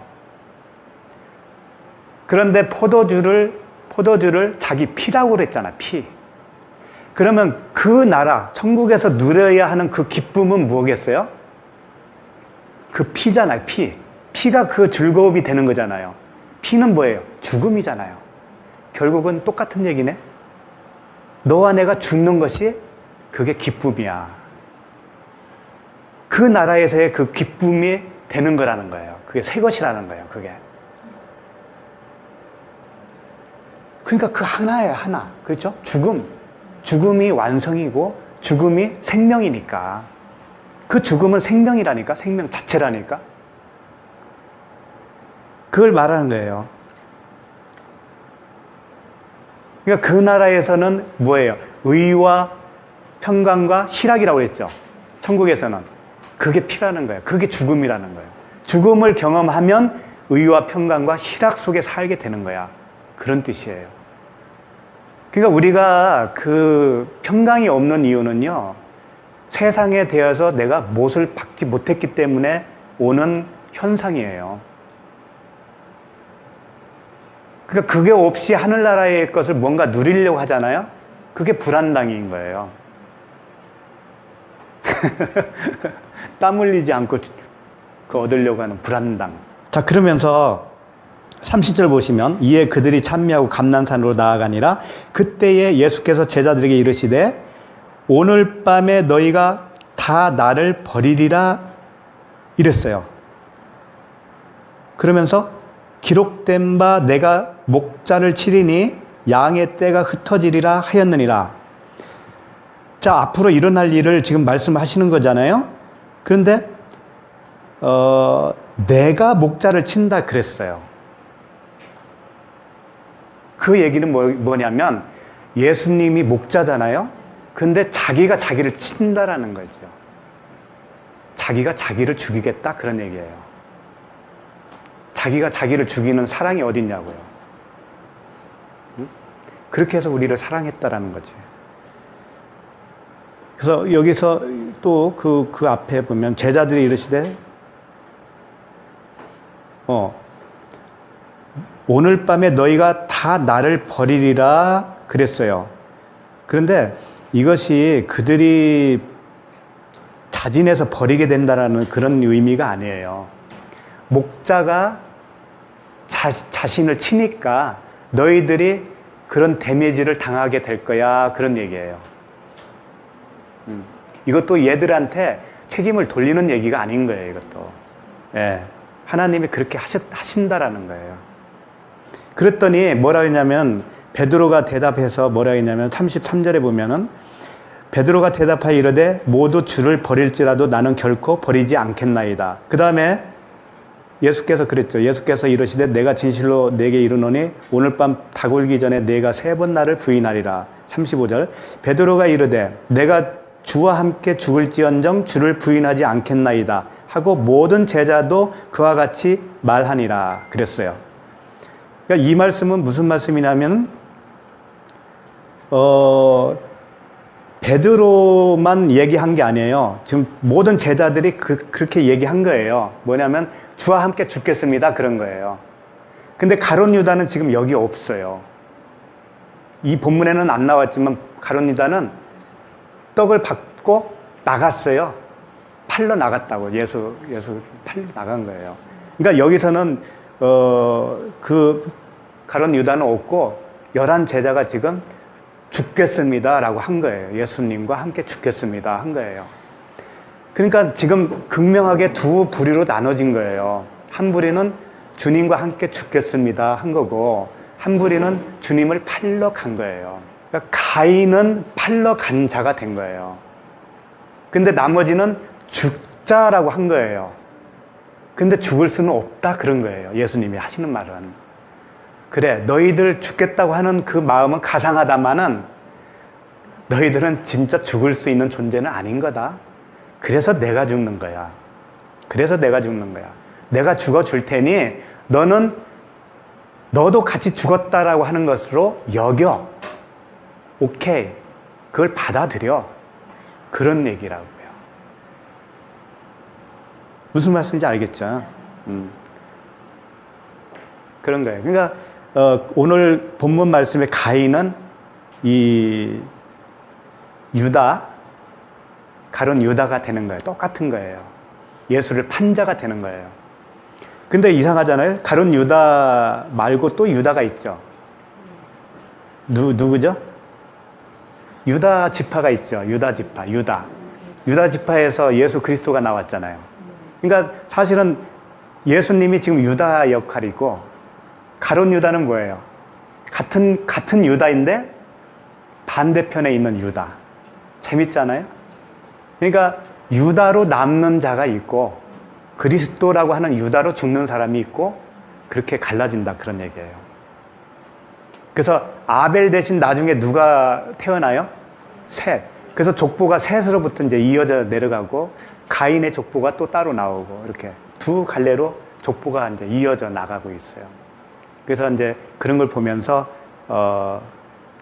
그런데 포도주를 자기 피라고 그랬잖아, 피. 그러면 그 나라, 천국에서 누려야 하는 그 기쁨은 뭐겠어요? 그 피잖아요, 피. 피가 그 즐거움이 되는 거잖아요. 피는 뭐예요? 죽음이잖아요. 결국은 똑같은 얘기네. 너와 내가 죽는 것이 그게 기쁨이야. 그 나라에서의 그 기쁨이 되는 거라는 거예요. 그게 새 것이라는 거예요, 그게. 그러니까 그 하나예요, 하나. 그렇죠? 죽음이 완성이고 죽음이 생명이니까. 그 죽음은 생명이라니까, 생명 자체라니까. 그걸 말하는 거예요. 그러니까 그 나라에서는 뭐예요? 의와 평강과 희락이라고 그랬죠. 천국에서는. 그게 피라는 거예요. 그게 죽음이라는 거예요. 죽음을 경험하면 의와 평강과 희락 속에 살게 되는 거야. 그런 뜻이에요. 그러니까 우리가 그 평강이 없는 이유는요, 세상에 대해서 내가 못을 박지 못했기 때문에 오는 현상이에요. 그러니까 그게 없이 하늘나라의 것을 뭔가 누리려고 하잖아요. 그게 불안당인 거예요. 땀 흘리지 않고 얻으려고 하는 불안당. 자, 그러면서 30절 보시면 이에 그들이 찬미하고 감난산으로 나아가니라. 그때에 예수께서 제자들에게 이르시되 오늘 밤에 너희가 다 나를 버리리라 이랬어요. 그러면서 기록된 바 내가 목자를 치리니 양의 떼가 흩어지리라 하였느니라. 자, 앞으로 일어날 일을 지금 말씀하시는 거잖아요. 그런데 내가 목자를 친다 그랬어요. 그 얘기는 뭐냐면 예수님이 목자잖아요. 근데 자기가 자기를 친다라는 거죠. 자기가 자기를 죽이겠다 그런 얘기예요. 자기가 자기를 죽이는 사랑이 어딨냐고요. 응? 그렇게 해서 우리를 사랑했다라는 거지. 그래서 여기서 또 그 앞에 보면 제자들이 이르시되 오늘 밤에 너희가 다 나를 버리리라 그랬어요. 그런데 이것이 그들이 자진해서 버리게 된다라는 그런 의미가 아니에요. 목자가 자신을 치니까 너희들이 그런 데미지를 당하게 될 거야 그런 얘기예요. 이것도 얘들한테 책임을 돌리는 얘기가 아닌 거예요. 이것도. 예. 하나님이 그렇게 하신다라는 거예요. 그랬더니 뭐라 했냐면 베드로가 대답해서 뭐라 했냐면 33절에 보면은 베드로가 대답하여 이르되 모두 주를 버릴지라도 나는 결코 버리지 않겠나이다. 그 다음에 예수께서 그랬죠. 예수께서 이르시되 내가 진실로 내게 이르노니 오늘 밤 다굴기 전에 내가 3번 나를 부인하리라. 35절 베드로가 이르되 내가 주와 함께 죽을지언정 주를 부인하지 않겠나이다 하고 모든 제자도 그와 같이 말하니라 그랬어요. 그러니까 이 말씀은 무슨 말씀이냐면 베드로만 얘기한 게 아니에요. 지금 모든 제자들이 그렇게 얘기한 거예요. 뭐냐면 주와 함께 죽겠습니다 그런 거예요. 근데 가룟 유다는 지금 여기 없어요. 이 본문에는 안 나왔지만 가룟 유다는 떡을 받고 나갔어요. 팔러 나갔다고. 예수 팔러 나간 거예요. 그러니까 여기서는 그 가룟 유다는 없고 11 제자가 지금 죽겠습니다 라고 한 거예요. 예수님과 함께 죽겠습니다 한 거예요. 그러니까 지금 극명하게 두 부류로 나눠진 거예요. 한 부류는 주님과 함께 죽겠습니다 한 거고 한 부류는 주님을 팔러 간 거예요. 그러니까 가인은 팔러 간 자가 된 거예요. 근데 나머지는 죽자라고 한 거예요. 근데 죽을 수는 없다 그런 거예요. 예수님이 하시는 말은. 그래, 너희들 죽겠다고 하는 그 마음은 가상하다마는 너희들은 진짜 죽을 수 있는 존재는 아닌 거다. 그래서 내가 죽는 거야. 그래서 내가 죽는 거야. 내가 죽어줄 테니 너도 같이 죽었다라고 하는 것으로 여겨. 오케이. 그걸 받아들여. 그런 얘기라고요. 무슨 말씀인지 알겠죠? 그런 거예요. 그러니까 오늘 본문 말씀의 가인은 이 가룟 유다가 되는 거예요. 똑같은 거예요. 예수를 판 자가 되는 거예요. 근데 이상하잖아요. 가룟 유다 말고 또 유다가 있죠. 누구죠? 유다 지파가 있죠. 유다 지파, 유다 지파에서 예수 그리스도가 나왔잖아요. 그러니까 사실은 예수님이 지금 유다 역할이고 가룟 유다는 뭐예요? 같은 유다인데 반대편에 있는 유다. 재밌잖아요? 그러니까 유다로 남는 자가 있고 그리스도라고 하는 유다로 죽는 사람이 있고 그렇게 갈라진다 그런 얘기예요. 그래서 아벨 대신 나중에 누가 태어나요? 셋. 그래서 족보가 셋으로부터 이제 이어져 내려가고 가인의 족보가 또 따로 나오고 이렇게 두 갈래로 족보가 이제 이어져 나가고 있어요. 그래서 이제 그런 걸 보면서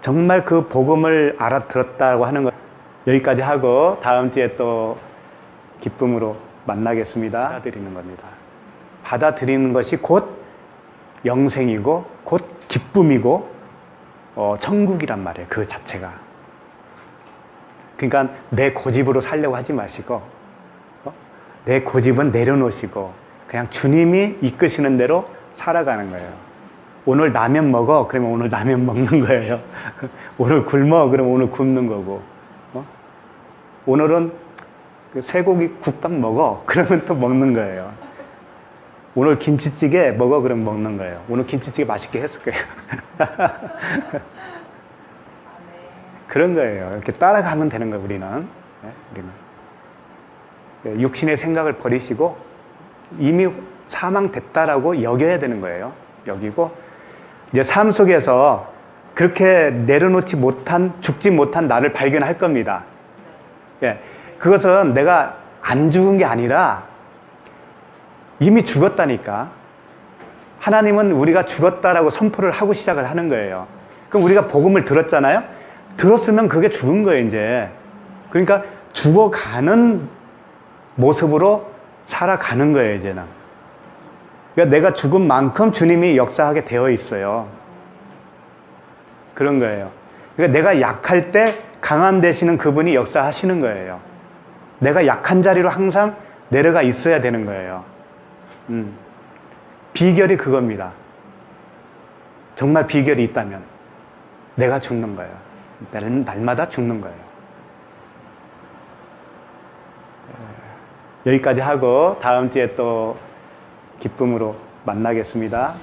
정말 그 복음을 알아들었다고 하는 거 여기까지 하고 다음 주에 또 기쁨으로 만나겠습니다. 받아들이는 겁니다. 받아들이는 것이 곧 영생이고 곧 기쁨이고 천국이란 말이에요. 그 자체가. 그러니까 내 고집으로 살려고 하지 마시고 내 고집은 내려놓으시고 그냥 주님이 이끄시는 대로 살아가는 거예요. 오늘 라면 먹어. 그러면 오늘 라면 먹는 거예요. 오늘 굶어. 그러면 오늘 굶는 거고. 오늘은 쇠고기 국밥 먹어. 그러면 또 먹는 거예요. 오늘 김치찌개 먹어. 그러면 먹는 거예요. 오늘 김치찌개 맛있게 했을 거예요. 그런 거예요. 이렇게 따라가면 되는 거예요. 우리는. 육신의 생각을 버리시고 이미 사망됐다라고 여겨야 되는 거예요. 여기고 이제 삶 속에서 그렇게 내려놓지 못한, 죽지 못한 나를 발견할 겁니다. 예. 그것은 내가 안 죽은 게 아니라 이미 죽었다니까. 하나님은 우리가 죽었다라고 선포를 하고 시작을 하는 거예요. 그럼 우리가 복음을 들었잖아요? 들었으면 그게 죽은 거예요, 이제. 그러니까 죽어가는 모습으로 살아가는 거예요, 이제는. 그러니까 내가 죽은 만큼 주님이 역사하게 되어 있어요. 그런 거예요. 그러니까 내가 약할 때 강함 되시는 그분이 역사하시는 거예요. 내가 약한 자리로 항상 내려가 있어야 되는 거예요. 비결이 그겁니다. 정말 비결이 있다면 내가 죽는 거예요. 날마다 죽는 거예요. 여기까지 하고 다음 주에 또 기쁨으로 만나겠습니다.